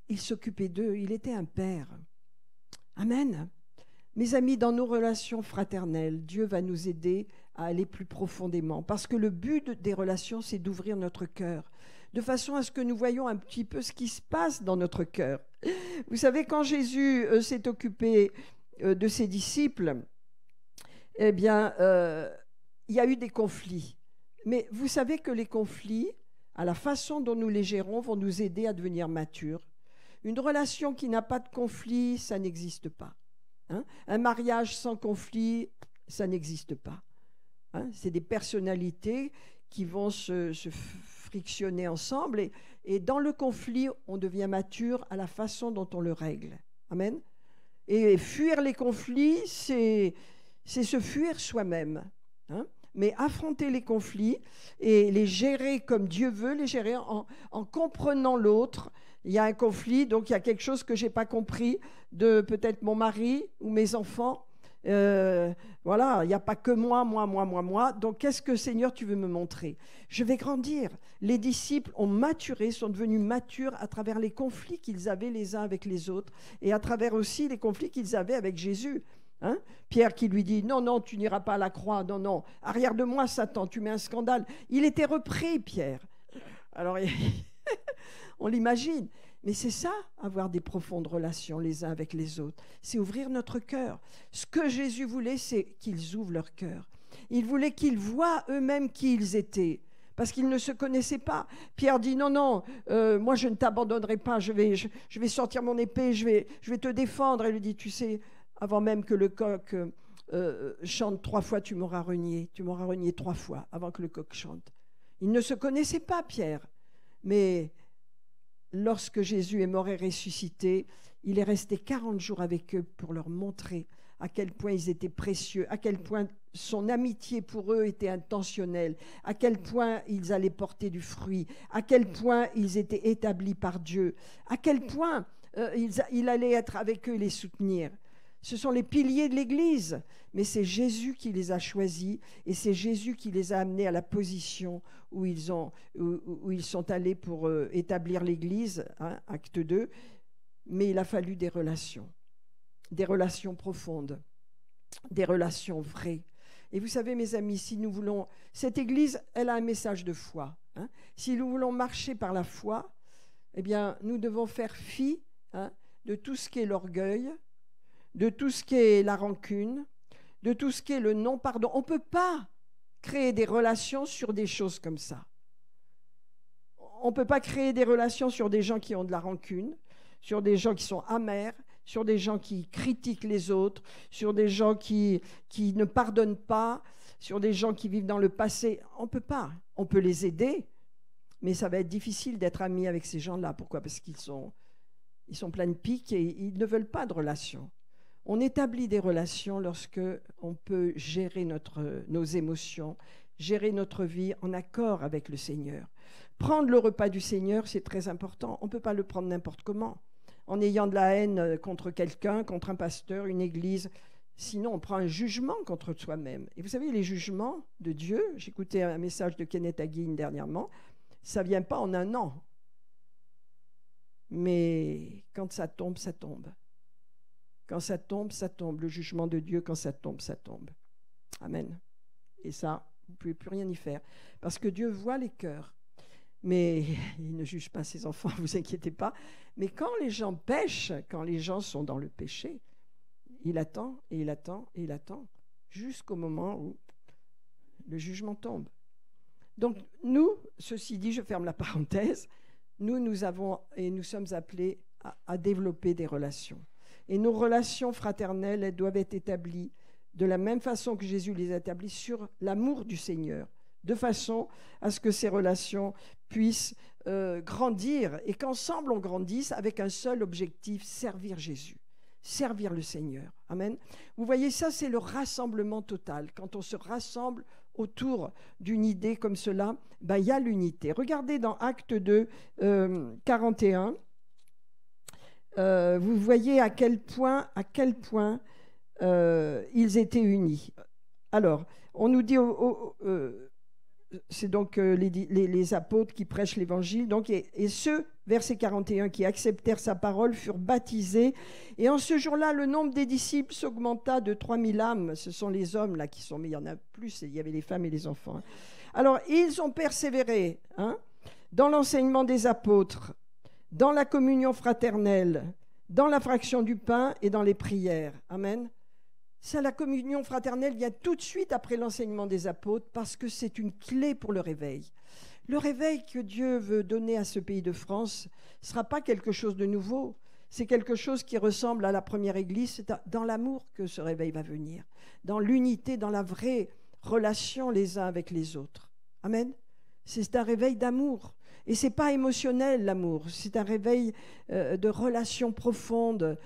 Il s'occupait d'eux. Il était un père. Amen. Mes amis, dans nos relations fraternelles, Dieu va nous aider à aller plus profondément. Parce que le but des relations, c'est d'ouvrir notre cœur. de façon à ce que nous voyions un petit peu ce qui se passe dans notre cœur. Vous savez, quand Jésus s'est occupé de ses disciples, eh bien, il y a eu des conflits. Mais vous savez que les conflits, à la façon dont nous les gérons, vont nous aider à devenir matures. Une relation qui n'a pas de conflit, ça n'existe pas. Hein? Un mariage sans conflit, ça n'existe pas. Hein? C'est des personnalités qui vont se frictionner ensemble et dans le conflit, on devient mature à la façon dont on le règle. Amen. Et fuir les conflits, c'est se fuir soi-même. Hein? Mais affronter les conflits et les gérer comme Dieu veut, les gérer en comprenant l'autre. Il y a un conflit, donc il y a quelque chose que je n'ai pas compris de peut-être mon mari ou mes enfants. Voilà, il n'y a pas que moi. Donc, qu'est-ce que, Seigneur, tu veux me montrer? Je vais grandir. Les disciples ont maturé, sont devenus matures à travers les conflits qu'ils avaient les uns avec les autres et à travers aussi les conflits qu'ils avaient avec Jésus. Hein? Pierre qui lui dit « Non, tu n'iras pas à la croix. Non, arrière de moi, Satan, tu mets un scandale. » Il était repris, Pierre. Alors, on l'imagine. Mais c'est ça, avoir des profondes relations les uns avec les autres. C'est ouvrir notre cœur. Ce que Jésus voulait, c'est qu'ils ouvrent leur cœur. Il voulait qu'ils voient eux-mêmes qui ils étaient, parce qu'ils ne se connaissaient pas. Pierre dit, non, moi je ne t'abandonnerai pas, je vais sortir mon épée, je vais te défendre. Et il lui dit, tu sais, avant même que le coq chante 3 fois, tu m'auras renié 3 fois avant que le coq chante. Ils ne se connaissaient pas, Pierre, mais lorsque Jésus est mort et ressuscité, il est resté 40 jours avec eux pour leur montrer à quel point ils étaient précieux, à quel point son amitié pour eux était intentionnelle, à quel point ils allaient porter du fruit, à quel point ils étaient établis par Dieu, à quel point il allait être avec eux et les soutenir. Ce sont les piliers de l'Église, mais c'est Jésus qui les a choisis et c'est Jésus qui les a amenés à la position où ils sont allés pour établir l'Église, hein, acte 2, mais il a fallu des relations profondes, des relations vraies. Et vous savez, mes amis, si nous voulons... Cette Église, elle a un message de foi. Hein. Si nous voulons marcher par la foi, eh bien, nous devons faire fi, hein, de tout ce qui est l'orgueil, de tout ce qui est la rancune, de tout ce qui est le non-pardon. On ne peut pas créer des relations sur des choses comme ça. On ne peut pas créer des relations sur des gens qui ont de la rancune, sur des gens qui sont amers, sur des gens qui critiquent les autres, sur des gens qui ne pardonnent pas, sur des gens qui vivent dans le passé. On ne peut pas. On peut les aider, mais ça va être difficile d'être ami avec ces gens-là. Pourquoi? Parce qu'ils sont pleins de piques et ils ne veulent pas de relations. On établit des relations lorsque on peut gérer nos émotions, gérer notre vie en accord avec le Seigneur. Prendre le repas du Seigneur, c'est très important. On ne peut pas le prendre n'importe comment, en ayant de la haine contre quelqu'un, contre un pasteur, une église. Sinon, on prend un jugement contre soi-même. Et vous savez, les jugements de Dieu, j'écoutais un message de Kenneth Hagin dernièrement, ça ne vient pas en un an. Mais quand ça tombe, ça tombe. Quand ça tombe, ça tombe. Le jugement de Dieu, quand ça tombe, ça tombe. Amen. Et ça, vous ne pouvez plus rien y faire. Parce que Dieu voit les cœurs. Mais il ne juge pas ses enfants, ne vous inquiétez pas. Mais quand les gens pêchent, quand les gens sont dans le péché, il attend, et il attend, et il attend, jusqu'au moment où le jugement tombe. Donc nous, ceci dit, je ferme la parenthèse, nous avons et nous sommes appelés à développer des relations. Et nos relations fraternelles, elles doivent être établies de la même façon que Jésus les a établies sur l'amour du Seigneur, de façon à ce que ces relations puissent grandir et qu'ensemble on grandisse avec un seul objectif, servir Jésus, servir le Seigneur. Amen. Vous voyez, ça c'est le rassemblement total. Quand on se rassemble autour d'une idée comme cela, ben, il y a l'unité. Regardez dans Acte 2, 41, vous voyez à quel point ils étaient unis. Alors, on nous dit, c'est donc les apôtres qui prêchent l'évangile, donc, et ceux, verset 41, qui acceptèrent sa parole furent baptisés, et en ce jour-là, le nombre des disciples s'augmenta de 3000 âmes. Ce sont les hommes là qui sont, mais il y en a plus, il y avait les femmes et les enfants. Alors, ils ont persévéré, hein, dans l'enseignement des apôtres, dans la communion fraternelle, dans la fraction du pain et dans les prières. Amen. Ça, la communion fraternelle vient tout de suite après l'enseignement des apôtres parce que c'est une clé pour le réveil. Le réveil que Dieu veut donner à ce pays de France ne sera pas quelque chose de nouveau. C'est quelque chose qui ressemble à la première église. C'est dans l'amour que ce réveil va venir, dans l'unité, dans la vraie relation les uns avec les autres. Amen. C'est un réveil d'amour. Et ce n'est pas émotionnel, l'amour. C'est un réveil de relation profonde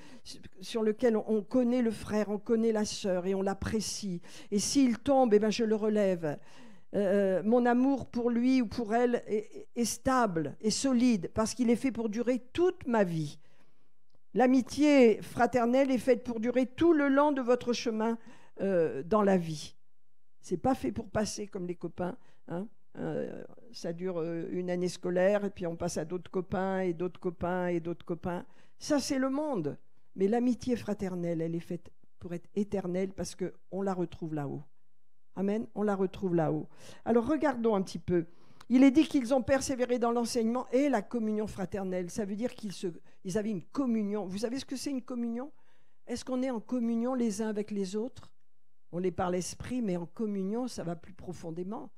sur lequel on connaît le frère, on connaît la sœur et on l'apprécie. Et s'il tombe, eh ben, je le relève. Mon amour pour lui ou pour elle est stable et solide parce qu'il est fait pour durer toute ma vie. L'amitié fraternelle est faite pour durer tout le long de votre chemin dans la vie. Ce n'est pas fait pour passer comme les copains, hein. Ça dure une année scolaire et puis on passe à d'autres copains et d'autres copains et d'autres copains. Ça, c'est le monde. Mais l'amitié fraternelle, elle est faite pour être éternelle parce qu'on la retrouve là-haut. Amen, on la retrouve là-haut. Alors, regardons un petit peu. Il est dit qu'ils ont persévéré dans l'enseignement et la communion fraternelle. Ça veut dire qu'ils avaient une communion. Vous savez ce que c'est une communion? Est-ce qu'on est en communion les uns avec les autres? On est par l'esprit, mais en communion, ça va plus profondément.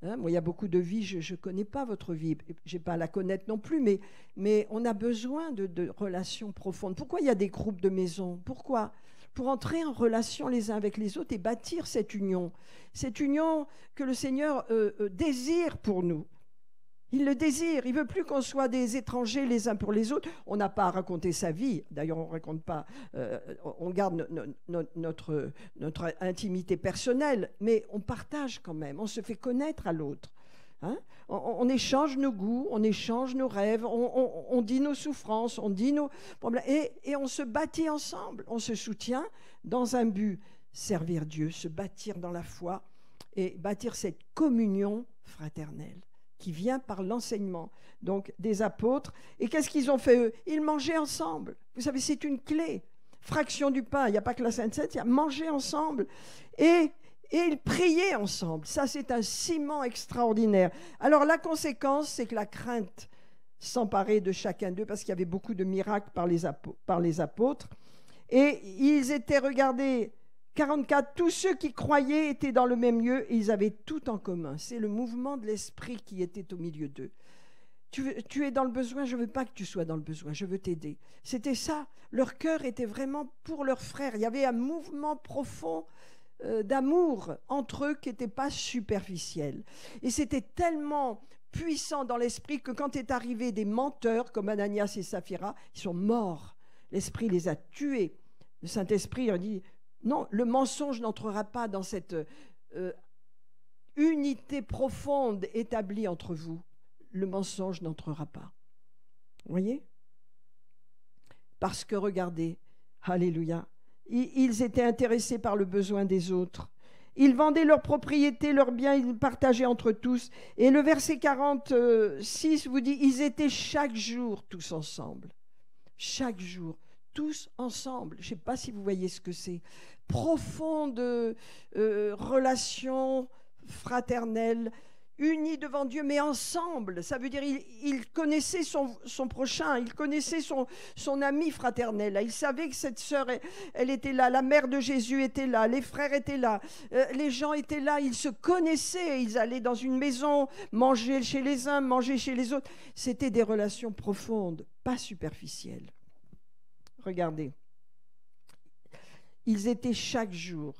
Hein, moi, il y a beaucoup de vies, je ne connais pas votre vie, je n'ai pas à la connaître non plus, mais on a besoin de relations profondes. Pourquoi il y a des groupes de maison? Pourquoi? Pour entrer en relation les uns avec les autres et bâtir cette union que le Seigneur désire pour nous. Il le désire, il ne veut plus qu'on soit des étrangers les uns pour les autres. On n'a pas à raconter sa vie, d'ailleurs on ne raconte pas, on garde notre intimité personnelle, mais on partage quand même, on se fait connaître à l'autre. Hein? On échange nos goûts, on échange nos rêves, on dit nos souffrances, on dit nos problèmes, et on se bâtit ensemble, on se soutient dans un but, servir Dieu, se bâtir dans la foi et bâtir cette communion fraternelle qui vient par l'enseignement donc des apôtres. Et qu'est-ce qu'ils ont fait eux? Ils mangeaient ensemble. Vous savez, c'est une clé. Fraction du pain, il n'y a pas que la Sainte-Seine, il y a manger ensemble. Et ils priaient ensemble. Ça, c'est un ciment extraordinaire. Alors, la conséquence, c'est que la crainte s'emparait de chacun d'eux parce qu'il y avait beaucoup de miracles par les apôtres. Et ils étaient, regardez, 44, tous ceux qui croyaient étaient dans le même lieu et ils avaient tout en commun. C'est le mouvement de l'esprit qui était au milieu d'eux. Tu es dans le besoin, je ne veux pas que tu sois dans le besoin, je veux t'aider. C'était ça. Leur cœur était vraiment pour leurs frères. Il y avait un mouvement profond d'amour entre eux qui n'était pas superficiel. Et c'était tellement puissant dans l'esprit que quand est arrivé des menteurs comme Ananias et Saphira, ils sont morts. L'esprit les a tués. Le Saint-Esprit a dit... Non, le mensonge n'entrera pas dans cette unité profonde établie entre vous. Le mensonge n'entrera pas. Vous voyez? Parce que, regardez, alléluia, ils étaient intéressés par le besoin des autres. Ils vendaient leurs propriétés, leurs biens, ils partageaient entre tous. Et le verset 46 vous dit, ils étaient chaque jour tous ensemble. Chaque jour. Tous ensemble. Je ne sais pas si vous voyez ce que c'est. Profonde relation fraternelle, unis devant Dieu, mais ensemble. Ça veut dire il connaissait son prochain, il connaissait son ami fraternel. Il savait que cette sœur, elle était là, la mère de Jésus était là, les frères étaient là, les gens étaient là, ils se connaissaient, ils allaient dans une maison, manger chez les uns, manger chez les autres. C'était des relations profondes, pas superficielles. Regardez, ils étaient chaque jour,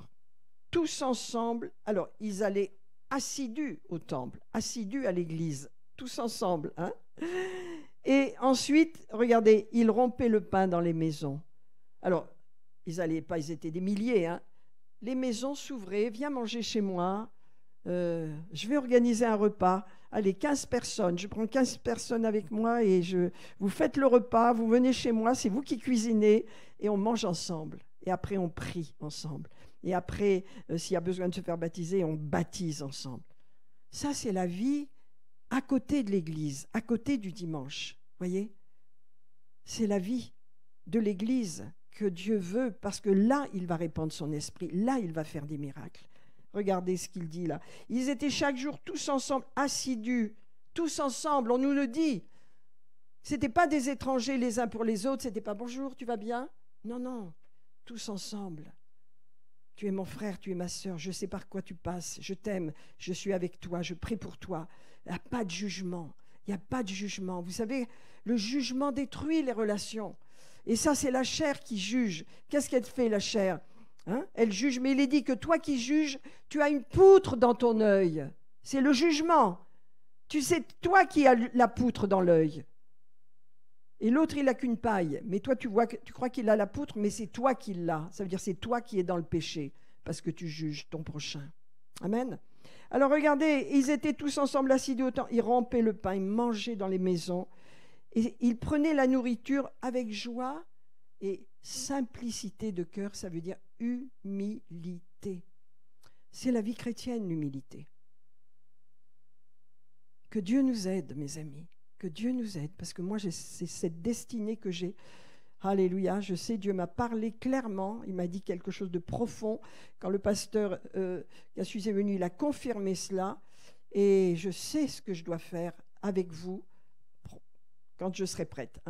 tous ensemble. Alors, ils allaient assidus au temple, assidus à l'église, tous ensemble. Hein? Et ensuite, regardez, ils rompaient le pain dans les maisons. Alors, ils n'allaient pas, ils étaient des milliers. Hein? Les maisons s'ouvraient, viens manger chez moi, je vais organiser un repas. Allez, 15 personnes, je prends 15 personnes avec moi et vous faites le repas, vous venez chez moi, c'est vous qui cuisinez et on mange ensemble. Et après, on prie ensemble. Et après, s'il y a besoin de se faire baptiser, on baptise ensemble. Ça, c'est la vie à côté de l'église, à côté du dimanche. Voyez? C'est la vie de l'église que Dieu veut parce que là, il va répandre son esprit, là, il va faire des miracles. Regardez ce qu'il dit là. Ils étaient chaque jour tous ensemble, assidus tous ensemble, on nous le dit. Ce n'était pas des étrangers les uns pour les autres, ce n'était pas « bonjour, tu vas bien ?» Non, non, tous ensemble. Tu es mon frère, tu es ma sœur, je sais par quoi tu passes, je t'aime, je suis avec toi, je prie pour toi. Il n'y a pas de jugement, il n'y a pas de jugement. Vous savez, le jugement détruit les relations. Et ça, c'est la chair qui juge. Qu'est-ce qu'elle fait, la chair ? Elle juge, mais il est dit que toi qui juges, tu as une poutre dans ton œil. C'est le jugement. Tu sais, toi qui as la poutre dans l'œil. Et l'autre, il n'a qu'une paille. Mais toi, tu crois qu'il a la poutre, mais c'est toi qui l'as. Ça veut dire que c'est toi qui es dans le péché, parce que tu juges ton prochain. Amen. Alors regardez, ils étaient tous ensemble assis au temps. Ils rompaient le pain, ils mangeaient dans les maisons. Et ils prenaient la nourriture avec joie et simplicité de cœur. Ça veut dire humilité. C'est la vie chrétienne, l'humilité. Que Dieu nous aide, mes amis. Que Dieu nous aide, parce que moi, c'est cette destinée que j'ai. Alléluia, je sais, Dieu m'a parlé clairement, il m'a dit quelque chose de profond. Quand le pasteur Cassius est venu, il a confirmé cela, et je sais ce que je dois faire avec vous quand je serai prête,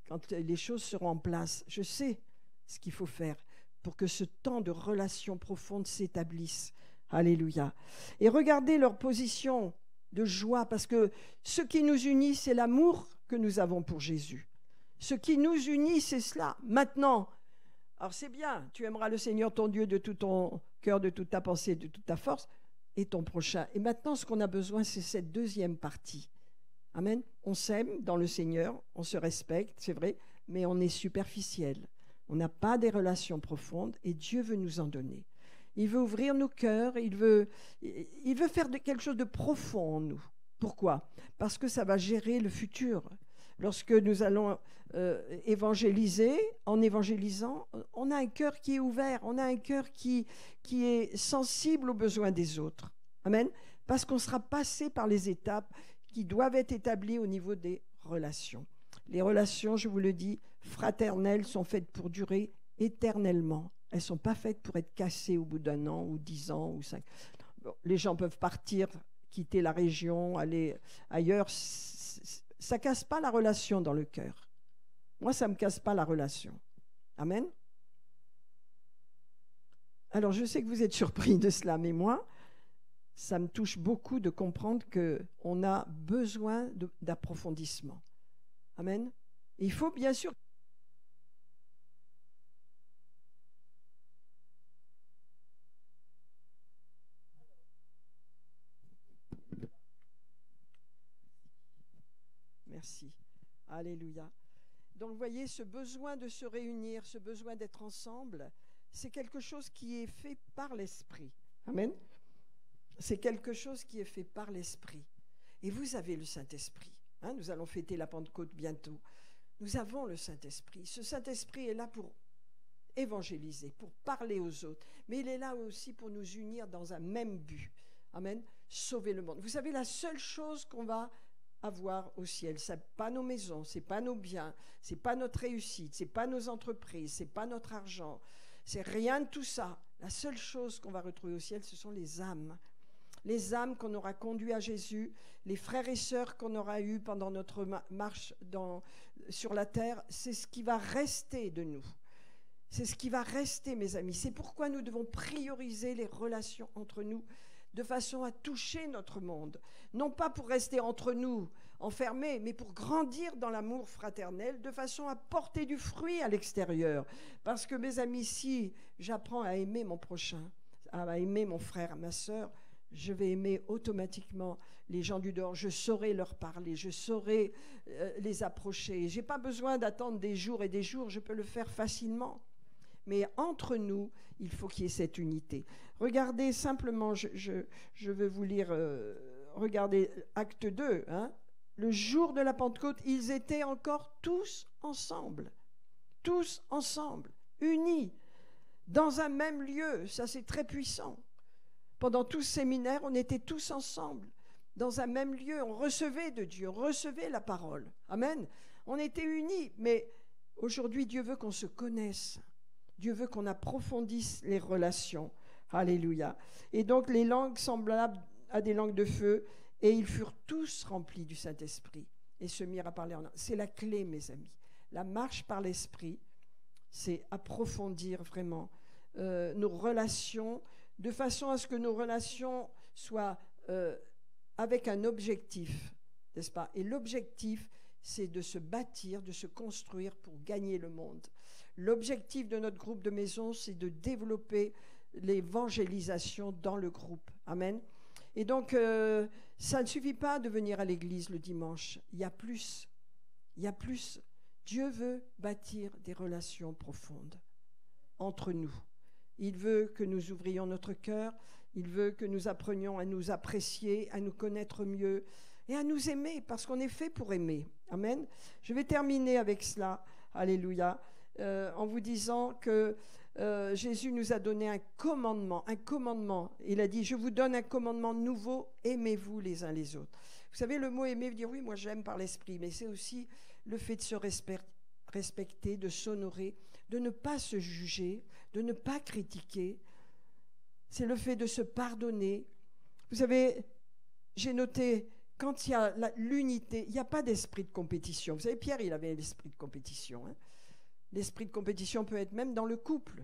quand les choses seront en place. Je sais ce qu'il faut faire pour que ce temps de relation profonde s'établisse. Alléluia. Et regardez leur position de joie, parce que ce qui nous unit, c'est l'amour que nous avons pour Jésus. Ce qui nous unit, c'est cela. Maintenant, alors c'est bien, tu aimeras le Seigneur ton Dieu de tout ton cœur, de toute ta pensée, de toute ta force, et ton prochain. Et maintenant, ce qu'on a besoin, c'est cette deuxième partie. Amen. On s'aime dans le Seigneur, on se respecte, c'est vrai, mais on est superficiel. On n'a pas des relations profondes, et Dieu veut nous en donner. Il veut ouvrir nos cœurs, il veut faire quelque chose de profond en nous. Pourquoi ? Parce que ça va gérer le futur. Lorsque nous allons évangéliser, en évangélisant, on a un cœur qui est ouvert, on a un cœur qui est sensible aux besoins des autres. Amen. Parce qu'on sera passé par les étapes qui doivent être établies au niveau des relations. Les relations, je vous le dis, fraternelles sont faites pour durer éternellement. Elles ne sont pas faites pour être cassées au bout d'1 an ou 10 ans ou 5. Bon, les gens peuvent partir, quitter la région, aller ailleurs. Ça ne casse pas la relation dans le cœur. Moi, ça ne me casse pas la relation. Amen. Alors, je sais que vous êtes surpris de cela, mais moi, ça me touche beaucoup de comprendre qu'on a besoin d'approfondissement. Amen. Et il faut bien sûr... Merci. Alléluia. Donc, vous voyez, ce besoin de se réunir, ce besoin d'être ensemble, c'est quelque chose qui est fait par l'Esprit. Amen. C'est quelque chose qui est fait par l'Esprit. Et vous avez le Saint-Esprit. Nous allons fêter la Pentecôte bientôt. Nous avons le Saint-Esprit. Ce Saint-Esprit est là pour évangéliser, pour parler aux autres. Mais il est là aussi pour nous unir dans un même but. Amen. Sauver le monde. Vous savez, la seule chose qu'on va avoir au ciel, ce n'est pas nos maisons, ce n'est pas nos biens, ce n'est pas notre réussite, ce n'est pas nos entreprises, ce n'est pas notre argent, c'est rien de tout ça. La seule chose qu'on va retrouver au ciel, ce sont les âmes. Les âmes qu'on aura conduites à Jésus, les frères et sœurs qu'on aura eus pendant notre marche sur la terre, c'est ce qui va rester de nous. C'est ce qui va rester, mes amis. C'est pourquoi nous devons prioriser les relations entre nous de façon à toucher notre monde. Non pas pour rester entre nous enfermés, mais pour grandir dans l'amour fraternel, de façon à porter du fruit à l'extérieur. Parce que, mes amis, si j'apprends à aimer mon prochain, à aimer mon frère, ma sœur, je vais aimer automatiquement les gens du dehors. Je saurai leur parler, je saurai les approcher. Je n'ai pas besoin d'attendre des jours et des jours, je peux le faire facilement. Mais entre nous, il faut qu'il y ait cette unité. Regardez simplement, je veux vous lire, regardez Acte 2, le jour de la Pentecôte, ils étaient encore tous ensemble, unis, dans un même lieu. Ça, c'est très puissant. Pendant tout ce séminaire, on était tous ensemble, dans un même lieu. On recevait de Dieu, on recevait la parole. Amen. On était unis, mais aujourd'hui, Dieu veut qu'on se connaisse. Dieu veut qu'on approfondisse les relations. Alléluia. Et donc, les langues semblables à des langues de feu Et ils furent tous remplis du Saint-Esprit et se mirent à parler en langue. C'est la clé, mes amis. La marche par l'Esprit, c'est approfondir vraiment nos relations, de façon à ce que nos relations soient avec un objectif, n'est-ce pas? Et l'objectif, c'est de se bâtir, de se construire pour gagner le monde. L'objectif de notre groupe de maison, c'est de développer l'évangélisation dans le groupe. Amen. Et donc, ça ne suffit pas de venir à l'église le dimanche. Il y a plus. Il y a plus. Dieu veut bâtir des relations profondes entre nous. Il veut que nous ouvrions notre cœur. Il veut que nous apprenions à nous apprécier, à nous connaître mieux et à nous aimer, parce qu'on est fait pour aimer. Amen. Je vais terminer avec cela. Alléluia. En vous disant que Jésus nous a donné un commandement. Il a dit, je vous donne un commandement nouveau, aimez-vous les uns les autres. Vous savez, le mot aimer veut dire, oui, moi j'aime par l'esprit, mais c'est aussi le fait de se respecter, de s'honorer, de ne pas se juger, de ne pas critiquer. C'est le fait de se pardonner. Vous savez, j'ai noté, quand il y a l'unité, il n'y a pas d'esprit de compétition. Vous savez, Pierre, il avait l'esprit de compétition, hein. L'esprit de compétition peut être même dans le couple.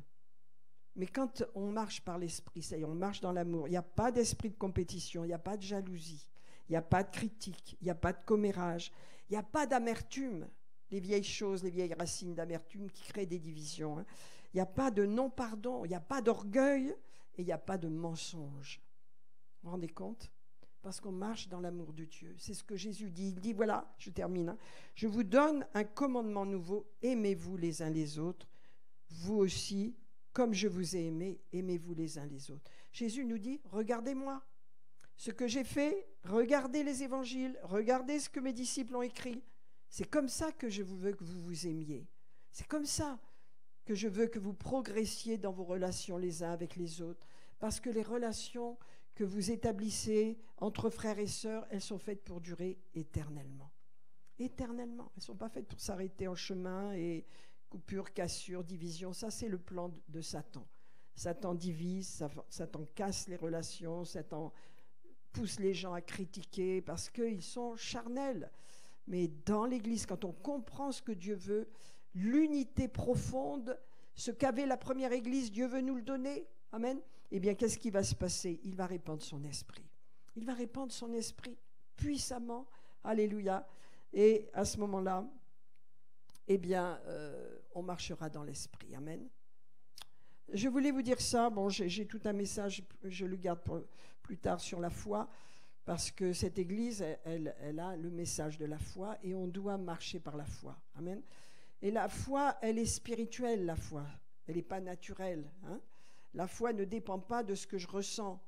Mais quand on marche par l'esprit, ça y est, on marche dans l'amour, il n'y a pas d'esprit de compétition, il n'y a pas de jalousie, il n'y a pas de critique, il n'y a pas de commérage, il n'y a pas d'amertume, les vieilles choses, les vieilles racines d'amertume qui créent des divisions. Hein. Il n'y a pas de non-pardon, il n'y a pas d'orgueil et il n'y a pas de mensonge. Vous vous rendez compte ? Parce qu'on marche dans l'amour de Dieu. C'est ce que Jésus dit. Il dit, voilà, je termine, hein, je vous donne un commandement nouveau, aimez-vous les uns les autres, vous aussi, comme je vous ai aimé, aimez-vous les uns les autres. Jésus nous dit, regardez-moi, ce que j'ai fait, regardez les évangiles, regardez ce que mes disciples ont écrit. C'est comme ça que je veux que vous vous aimiez. C'est comme ça que je veux que vous progressiez dans vos relations les uns avec les autres. Parce que les relations que vous établissez entre frères et sœurs, elles sont faites pour durer éternellement. Éternellement. Elles ne sont pas faites pour s'arrêter en chemin et coupure, cassure, division. Ça, c'est le plan de Satan. Satan divise, Satan casse les relations, Satan pousse les gens à critiquer parce qu'ils sont charnels. Mais dans l'Église, quand on comprend ce que Dieu veut, l'unité profonde, ce qu'avait la première Église, Dieu veut nous le donner. Amen. Eh bien, qu'est-ce qui va se passer? Il va répandre son esprit. Il va répandre son esprit puissamment. Alléluia. Et à ce moment-là, eh bien, on marchera dans l'esprit. Amen. Je voulais vous dire ça. Bon, j'ai tout un message, je le garde pour plus tard sur la foi, parce que cette Église, elle a le message de la foi et on doit marcher par la foi. Amen. Et la foi, elle est spirituelle, la foi. Elle n'est pas naturelle, hein. La foi ne dépend pas de ce que je ressens.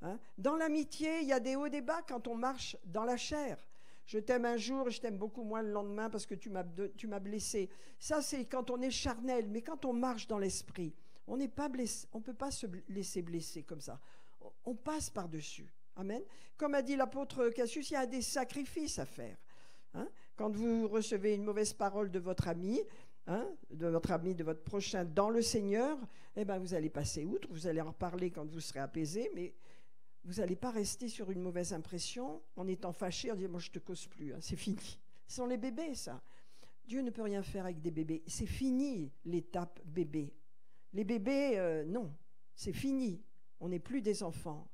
Hein. Dans l'amitié, il y a des hauts et des bas quand on marche dans la chair. Je t'aime un jour et je t'aime beaucoup moins le lendemain parce que tu m'as blessé. Ça, c'est quand on est charnel. Mais quand on marche dans l'esprit, on n'est pas blessé. On ne peut pas se laisser blesser comme ça. On passe par-dessus. Amen. Comme a dit l'apôtre Cassius, il y a des sacrifices à faire. Hein. Quand vous recevez une mauvaise parole de votre ami, de votre prochain dans le Seigneur, eh ben vous allez passer outre, vous allez en reparler quand vous serez apaisé, mais vous n'allez pas rester sur une mauvaise impression en étant fâché, en disant « moi je ne te cause plus, hein, c'est fini ». Ce sont les bébés, ça. Dieu ne peut rien faire avec des bébés. C'est fini l'étape bébé. Les bébés, non, c'est fini. On n'est plus des enfants.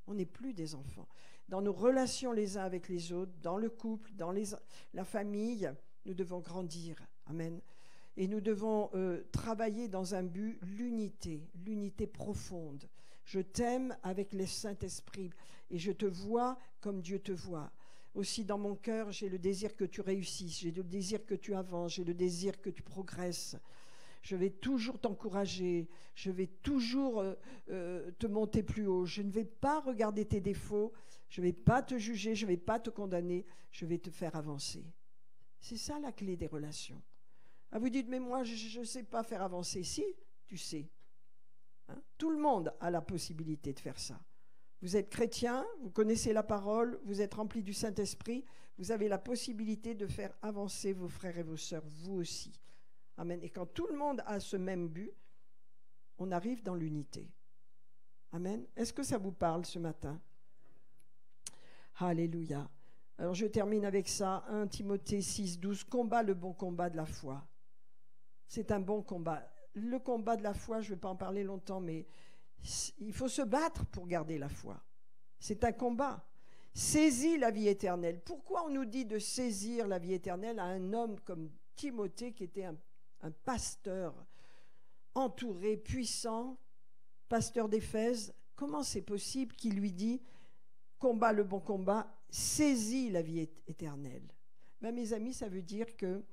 On n'est plus des enfants. Dans nos relations les uns avec les autres, dans le couple, dans la famille, nous devons grandir. Amen. Et nous devons travailler dans un but, l'unité profonde. Je t'aime avec le Saint-Esprit et je te vois comme Dieu te voit. Aussi dans mon cœur, j'ai le désir que tu réussisses, j'ai le désir que tu avances, j'ai le désir que tu progresses. Je vais toujours t'encourager, je vais toujours te monter plus haut. Je ne vais pas regarder tes défauts, je ne vais pas te juger, je ne vais pas te condamner, je vais te faire avancer. C'est ça la clé des relations. Ah, vous dites, mais moi, je ne sais pas faire avancer. Si, tu sais. Hein? Tout le monde a la possibilité de faire ça. Vous êtes chrétien, vous connaissez la parole, vous êtes rempli du Saint-Esprit, vous avez la possibilité de faire avancer vos frères et vos sœurs, vous aussi. Amen. Et quand tout le monde a ce même but, on arrive dans l'unité. Amen. Est-ce que ça vous parle ce matin? Alléluia. Alors je termine avec ça, 1 Timothée 6, 12, combat le bon combat de la foi. C'est un bon combat. Le combat de la foi, je ne vais pas en parler longtemps, mais il faut se battre pour garder la foi. C'est un combat. Saisis la vie éternelle. Pourquoi on nous dit de saisir la vie éternelle à un homme comme Timothée, qui était un pasteur entouré, puissant, pasteur d'Éphèse? Comment c'est possible qu'il lui dit « combat le bon combat, saisis la vie éternelle ». Ben, mes amis, ça veut dire que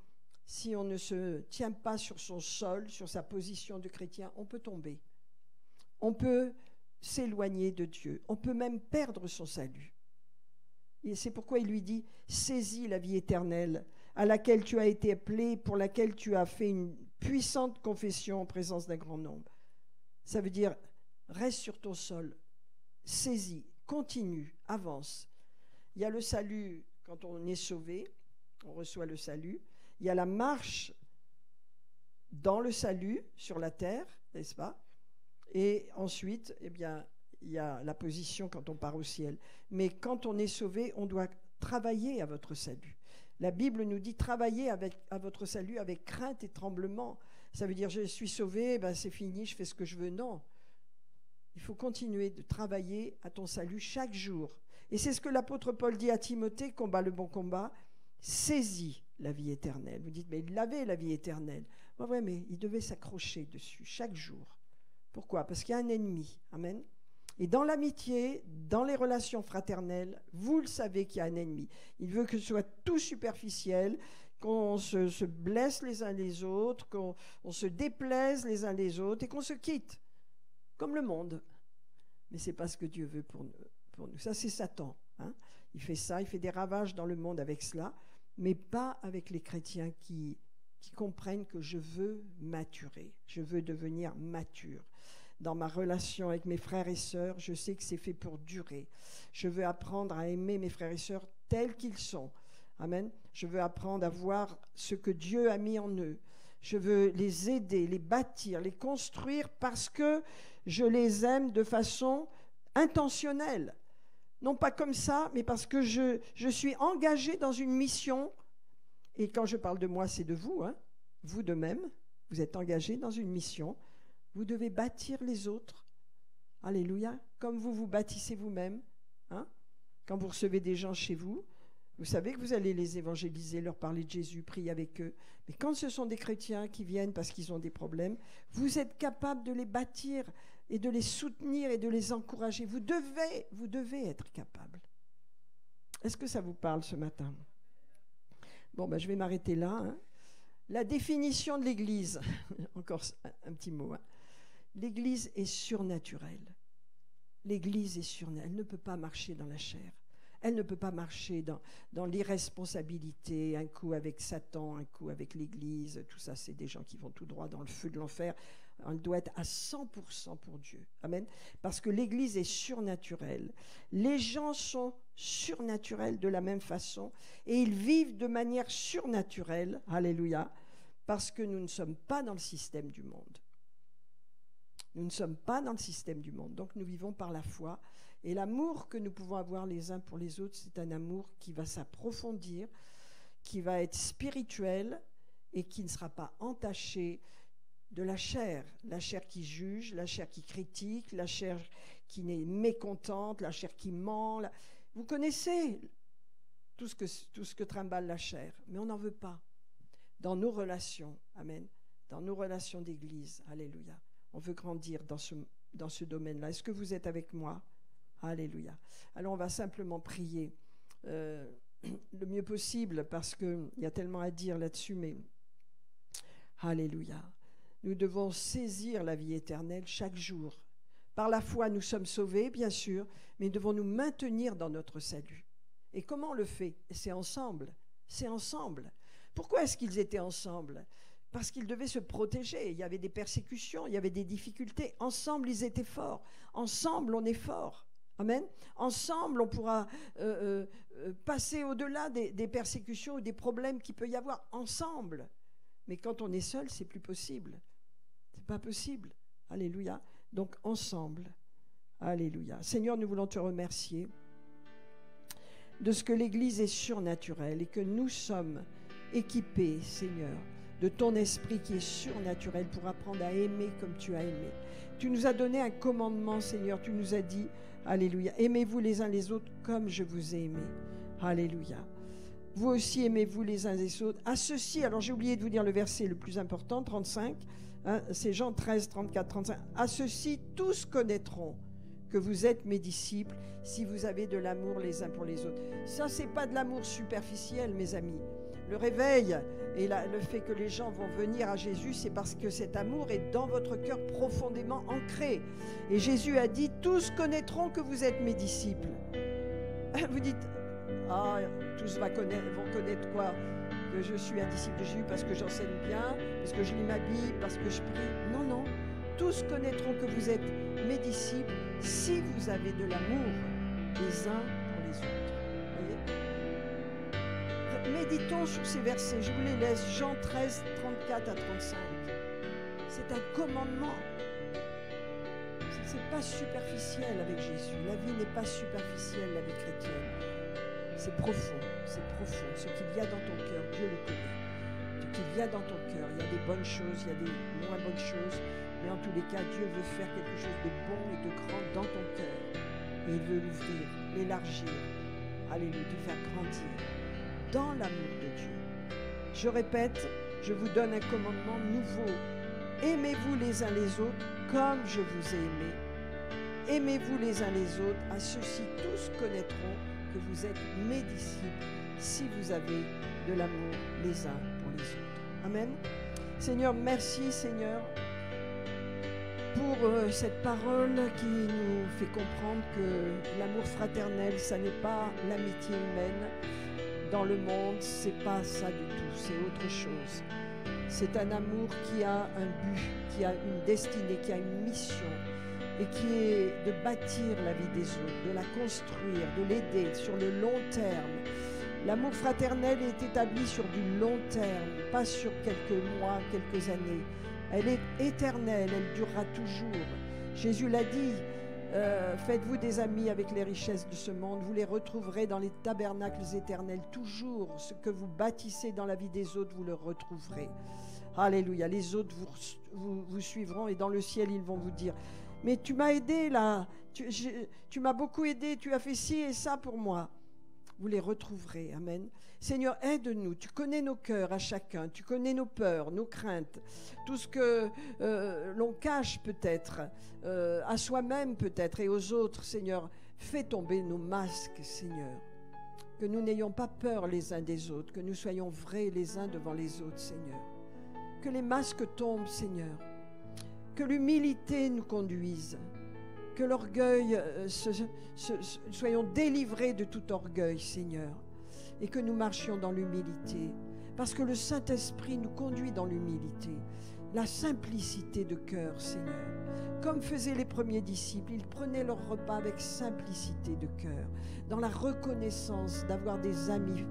si on ne se tient pas sur son sol, sur sa position de chrétien, on peut tomber. On peut s'éloigner de Dieu. On peut même perdre son salut. Et c'est pourquoi il lui dit « saisis la vie éternelle à laquelle tu as été appelé, pour laquelle tu as fait une puissante confession en présence d'un grand nombre ». Ça veut dire « reste sur ton sol, saisis, continue, avance ». Il y a le salut quand on est sauvé, on reçoit le salut. Il y a la marche dans le salut sur la terre, n'est-ce pas? Et ensuite, eh bien, il y a la position quand on part au ciel. Mais quand on est sauvé, on doit travailler à votre salut. La Bible nous dit travailler à votre salut avec crainte et tremblement. Ça veut dire je suis sauvé, ben c'est fini, je fais ce que je veux. Non. Il faut continuer de travailler à ton salut chaque jour. Et c'est ce que l'apôtre Paul dit à Timothée, combat le bon combat, saisis la vie éternelle. Vous dites, mais il avait la vie éternelle. Ben ouais, mais il devait s'accrocher dessus chaque jour. Pourquoi? Parce qu'il y a un ennemi. Amen. Et dans l'amitié, dans les relations fraternelles, vous le savez qu'il y a un ennemi. Il veut que ce soit tout superficiel, qu'on se blesse les uns les autres, qu'on se déplaise les uns les autres et qu'on se quitte, comme le monde. Mais ce n'est pas ce que Dieu veut pour nous. Ça, c'est Satan. Hein. Il fait ça, il fait des ravages dans le monde avec cela, mais pas avec les chrétiens qui comprennent que je veux maturer, je veux devenir mature. Dans ma relation avec mes frères et sœurs, je sais que c'est fait pour durer. Je veux apprendre à aimer mes frères et sœurs tels qu'ils sont. Amen. Je veux apprendre à voir ce que Dieu a mis en eux. Je veux les aider, les bâtir, les construire parce que je les aime de façon intentionnelle. Non pas comme ça, mais parce que je suis engagée dans une mission. Et quand je parle de moi, c'est de vous, hein, vous de même. Vous êtes engagés dans une mission. Vous devez bâtir les autres. Alléluia. Comme vous vous bâtissez vous-même. Hein? Quand vous recevez des gens chez vous, vous savez que vous allez les évangéliser, leur parler de Jésus, prier avec eux. Mais quand ce sont des chrétiens qui viennent parce qu'ils ont des problèmes, vous êtes capable de les bâtir et de les soutenir et de les encourager. Vous devez être capable. Est-ce que ça vous parle ce matin? Bon, ben, je vais m'arrêter là. Hein. La définition de l'Église. Encore un petit mot. Hein. L'Église est surnaturelle. L'Église est surnaturelle. Elle ne peut pas marcher dans la chair. Elle ne peut pas marcher dans l'irresponsabilité, un coup avec Satan, un coup avec l'Église. Tout ça, c'est des gens qui vont tout droit dans le feu de l'enfer. Elle doit être à 100% pour Dieu. Amen. Parce que l'Église est surnaturelle. Les gens sont surnaturels de la même façon et ils vivent de manière surnaturelle. Alléluia. Parce que nous ne sommes pas dans le système du monde. Nous ne sommes pas dans le système du monde. Donc nous vivons par la foi. Et l'amour que nous pouvons avoir les uns pour les autres, c'est un amour qui va s'approfondir, qui va être spirituel et qui ne sera pas entaché de la chair qui juge, la chair qui critique, la chair qui est mécontente, la chair qui ment. Vous connaissez tout ce que trimballe la chair, mais on n'en veut pas. Dans nos relations, amen, dans nos relations d'église, alléluia, on veut grandir dans ce domaine-là. Est-ce que vous êtes avec moi? Alléluia. Alors on va simplement prier le mieux possible parce qu'il y a tellement à dire là-dessus, mais alléluia. Nous devons saisir la vie éternelle chaque jour. Par la foi, nous sommes sauvés, bien sûr, mais nous devons nous maintenir dans notre salut. Et comment on le fait? C'est ensemble. C'est ensemble. Pourquoi est-ce qu'ils étaient ensemble? Parce qu'ils devaient se protéger. Il y avait des persécutions, il y avait des difficultés. Ensemble, ils étaient forts. Ensemble, on est fort. Amen. Ensemble, on pourra passer au-delà des persécutions ou des problèmes qu'il peut y avoir ensemble. Mais quand on est seul, c'est plus possible. C'est pas possible. Alléluia. Donc ensemble. Alléluia. Seigneur, nous voulons te remercier. de ce que l'Église est surnaturelle et que nous sommes équipés, Seigneur, de ton esprit qui est surnaturel pour apprendre à aimer comme tu as aimé. Tu nous as donné un commandement, Seigneur. Tu nous as dit, alléluia, aimez-vous les uns les autres comme je vous ai aimé. Alléluia. Vous aussi aimez-vous les uns les autres. À ceci, alors j'ai oublié de vous dire le verset le plus important, 35, c'est Jean 13, 34, 35. À ceci, tous connaîtront que vous êtes mes disciples si vous avez de l'amour les uns pour les autres. Ça, c'est pas de l'amour superficiel, mes amis. Le réveil et le fait que les gens vont venir à Jésus, c'est parce que cet amour est dans votre cœur profondément ancré. Et Jésus a dit, tous connaîtront que vous êtes mes disciples. Vous dites, ah, tous vont connaître quoi? Que je suis un disciple de Jésus parce que j'enseigne bien, parce que je lis ma Bible, parce que je prie. Non, non. Tous connaîtront que vous êtes mes disciples si vous avez de l'amour les uns pour les autres. Voyez? Méditons sur ces versets. Je vous les laisse. Jean 13, 34 à 35. C'est un commandement. Ce n'est pas superficiel avec Jésus. La vie n'est pas superficielle, la vie chrétienne. C'est profond, c'est profond. Ce qu'il y a dans ton cœur, Dieu le connaît. Ce qu'il y a dans ton cœur, il y a des bonnes choses, il y a des moins bonnes choses. Mais en tous les cas, Dieu veut faire quelque chose de bon et de grand dans ton cœur. Et il veut l'ouvrir, l'élargir. Alléluia, te faire grandir dans l'amour de Dieu. Je répète, je vous donne un commandement nouveau. Aimez-vous les uns les autres comme je vous ai aimé. Aimez-vous les uns les autres. À ceux-ci, tous connaîtront que vous êtes mes disciples si vous avez de l'amour les uns pour les autres. Amen. Seigneur, merci Seigneur pour cette parole qui nous fait comprendre que l'amour fraternel, ça n'est pas l'amitié humaine. Dans le monde, c'est pas ça du tout, c'est autre chose. C'est un amour qui a un but, qui a une destinée, qui a une mission et qui est de bâtir la vie des autres, de la construire, de l'aider sur le long terme. L'amour fraternel est établi sur du long terme, pas sur quelques mois, quelques années. Elle est éternelle, elle durera toujours. Jésus l'a dit, faites-vous des amis avec les richesses de ce monde, vous les retrouverez dans les tabernacles éternels. Toujours ce que vous bâtissez dans la vie des autres, vous le retrouverez. Alléluia, les autres vous suivront et dans le ciel, ils vont vous dire, mais tu m'as aidé là, tu m'as beaucoup aidé, tu as fait ci et ça pour moi. Vous les retrouverez, amen. Seigneur, aide-nous, tu connais nos cœurs à chacun, tu connais nos peurs, nos craintes, tout ce que l'on cache peut-être, à soi-même peut-être et aux autres, Seigneur. Fais tomber nos masques, Seigneur, que nous n'ayons pas peur les uns des autres, que nous soyons vrais les uns devant les autres, Seigneur. Que les masques tombent, Seigneur, que l'humilité nous conduise, que l'orgueil, soyons délivrés de tout orgueil, Seigneur, et que nous marchions dans l'humilité, parce que le Saint-Esprit nous conduit dans l'humilité, la simplicité de cœur, Seigneur. Comme faisaient les premiers disciples, ils prenaient leur repas avec simplicité de cœur, dans la reconnaissance d'avoir des amis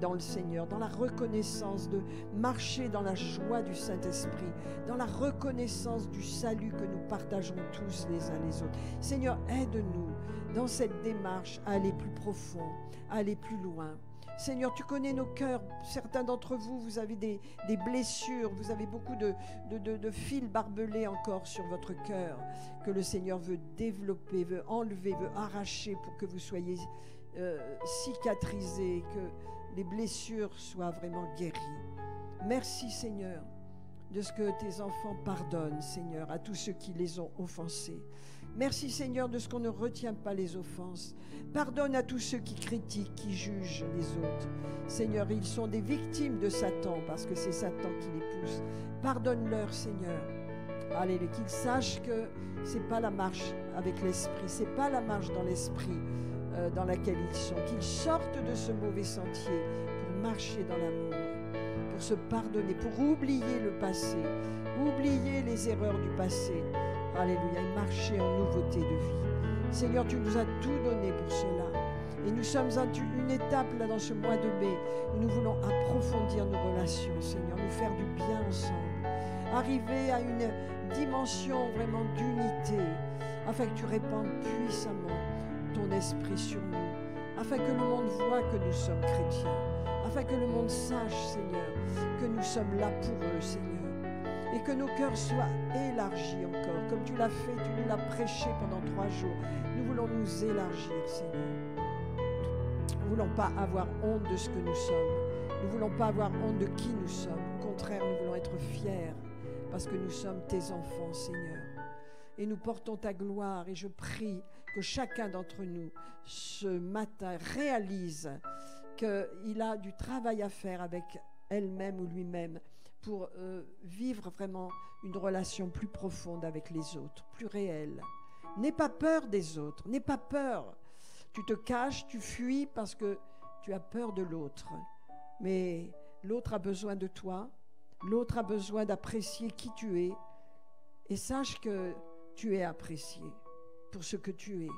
dans le Seigneur, dans la reconnaissance de marcher dans la joie du Saint-Esprit, dans la reconnaissance du salut que nous partageons tous les uns les autres. Seigneur, aide-nous dans cette démarche à aller plus profond, à aller plus loin. Seigneur, tu connais nos cœurs. Certains d'entre vous, vous avez des blessures, vous avez beaucoup de fils barbelés encore sur votre cœur que le Seigneur veut développer, veut enlever, veut arracher pour que vous soyez cicatrisés, que les blessures soient vraiment guéries. Merci Seigneur de ce que tes enfants pardonnent, Seigneur, à tous ceux qui les ont offensés. Merci Seigneur de ce qu'on ne retient pas les offenses. Pardonne à tous ceux qui critiquent, qui jugent les autres. Seigneur, ils sont des victimes de Satan parce que c'est Satan qui les pousse. Pardonne-leur, Seigneur. Alléluia, qu'ils sachent que c'est pas la marche avec l'esprit, c'est pas la marche dans l'esprit dans laquelle ils sont, qu'ils sortent de ce mauvais sentier pour marcher dans l'amour, pour se pardonner, pour oublier le passé, oublier les erreurs du passé. Alléluia, et marcher en nouveauté de vie. Seigneur, tu nous as tout donné pour cela. Et nous sommes à une étape là dans ce mois de mai où nous voulons approfondir nos relations, Seigneur, nous faire du bien ensemble, arriver à une dimension vraiment d'unité, afin que tu répandes puissamment ton esprit sur nous, afin que le monde voie que nous sommes chrétiens, afin que le monde sache, Seigneur, que nous sommes là pour eux, Seigneur, et que nos cœurs soient élargis encore, comme tu l'as fait, tu nous l'as prêché pendant 3 jours. Nous voulons nous élargir, Seigneur. Nous ne voulons pas avoir honte de ce que nous sommes. Nous ne voulons pas avoir honte de qui nous sommes. Au contraire, nous voulons être fiers parce que nous sommes tes enfants, Seigneur. Et nous portons ta gloire et je prie que chacun d'entre nous, ce matin, réalise qu'il a du travail à faire avec elle-même ou lui-même pour vivre vraiment une relation plus profonde avec les autres, plus réelle. N'aie pas peur des autres, n'aie pas peur. Tu te caches, tu fuis parce que tu as peur de l'autre. Mais l'autre a besoin de toi, l'autre a besoin d'apprécier qui tu es. Et sache que tu es apprécié pour ce que tu es.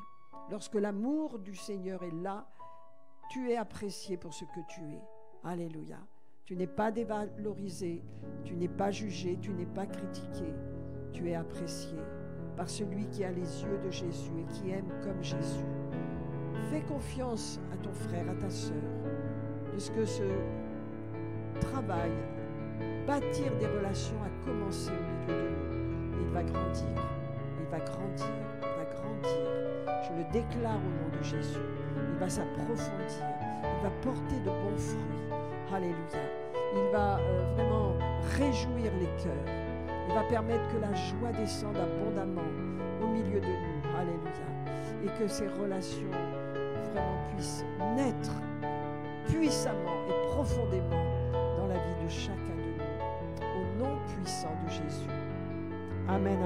Lorsque l'amour du Seigneur est là, tu es apprécié pour ce que tu es. Alléluia. Tu n'es pas dévalorisé, tu n'es pas jugé, tu n'es pas critiqué. Tu es apprécié par celui qui a les yeux de Jésus et qui aime comme Jésus. Fais confiance à ton frère, à ta sœur, de ce que ce travail, bâtir des relations, a commencé au milieu de nous. Il va grandir, il va grandir, il va grandir. Je le déclare au nom de Jésus. Il va s'approfondir, il va porter de bons fruits. Alléluia. Il va vraiment réjouir les cœurs. Il va permettre que la joie descende abondamment au milieu de nous. Alléluia. Et que ces relations vraiment puissent naître puissamment et profondément dans la vie de chacun de nous. Au nom puissant de Jésus. Amen.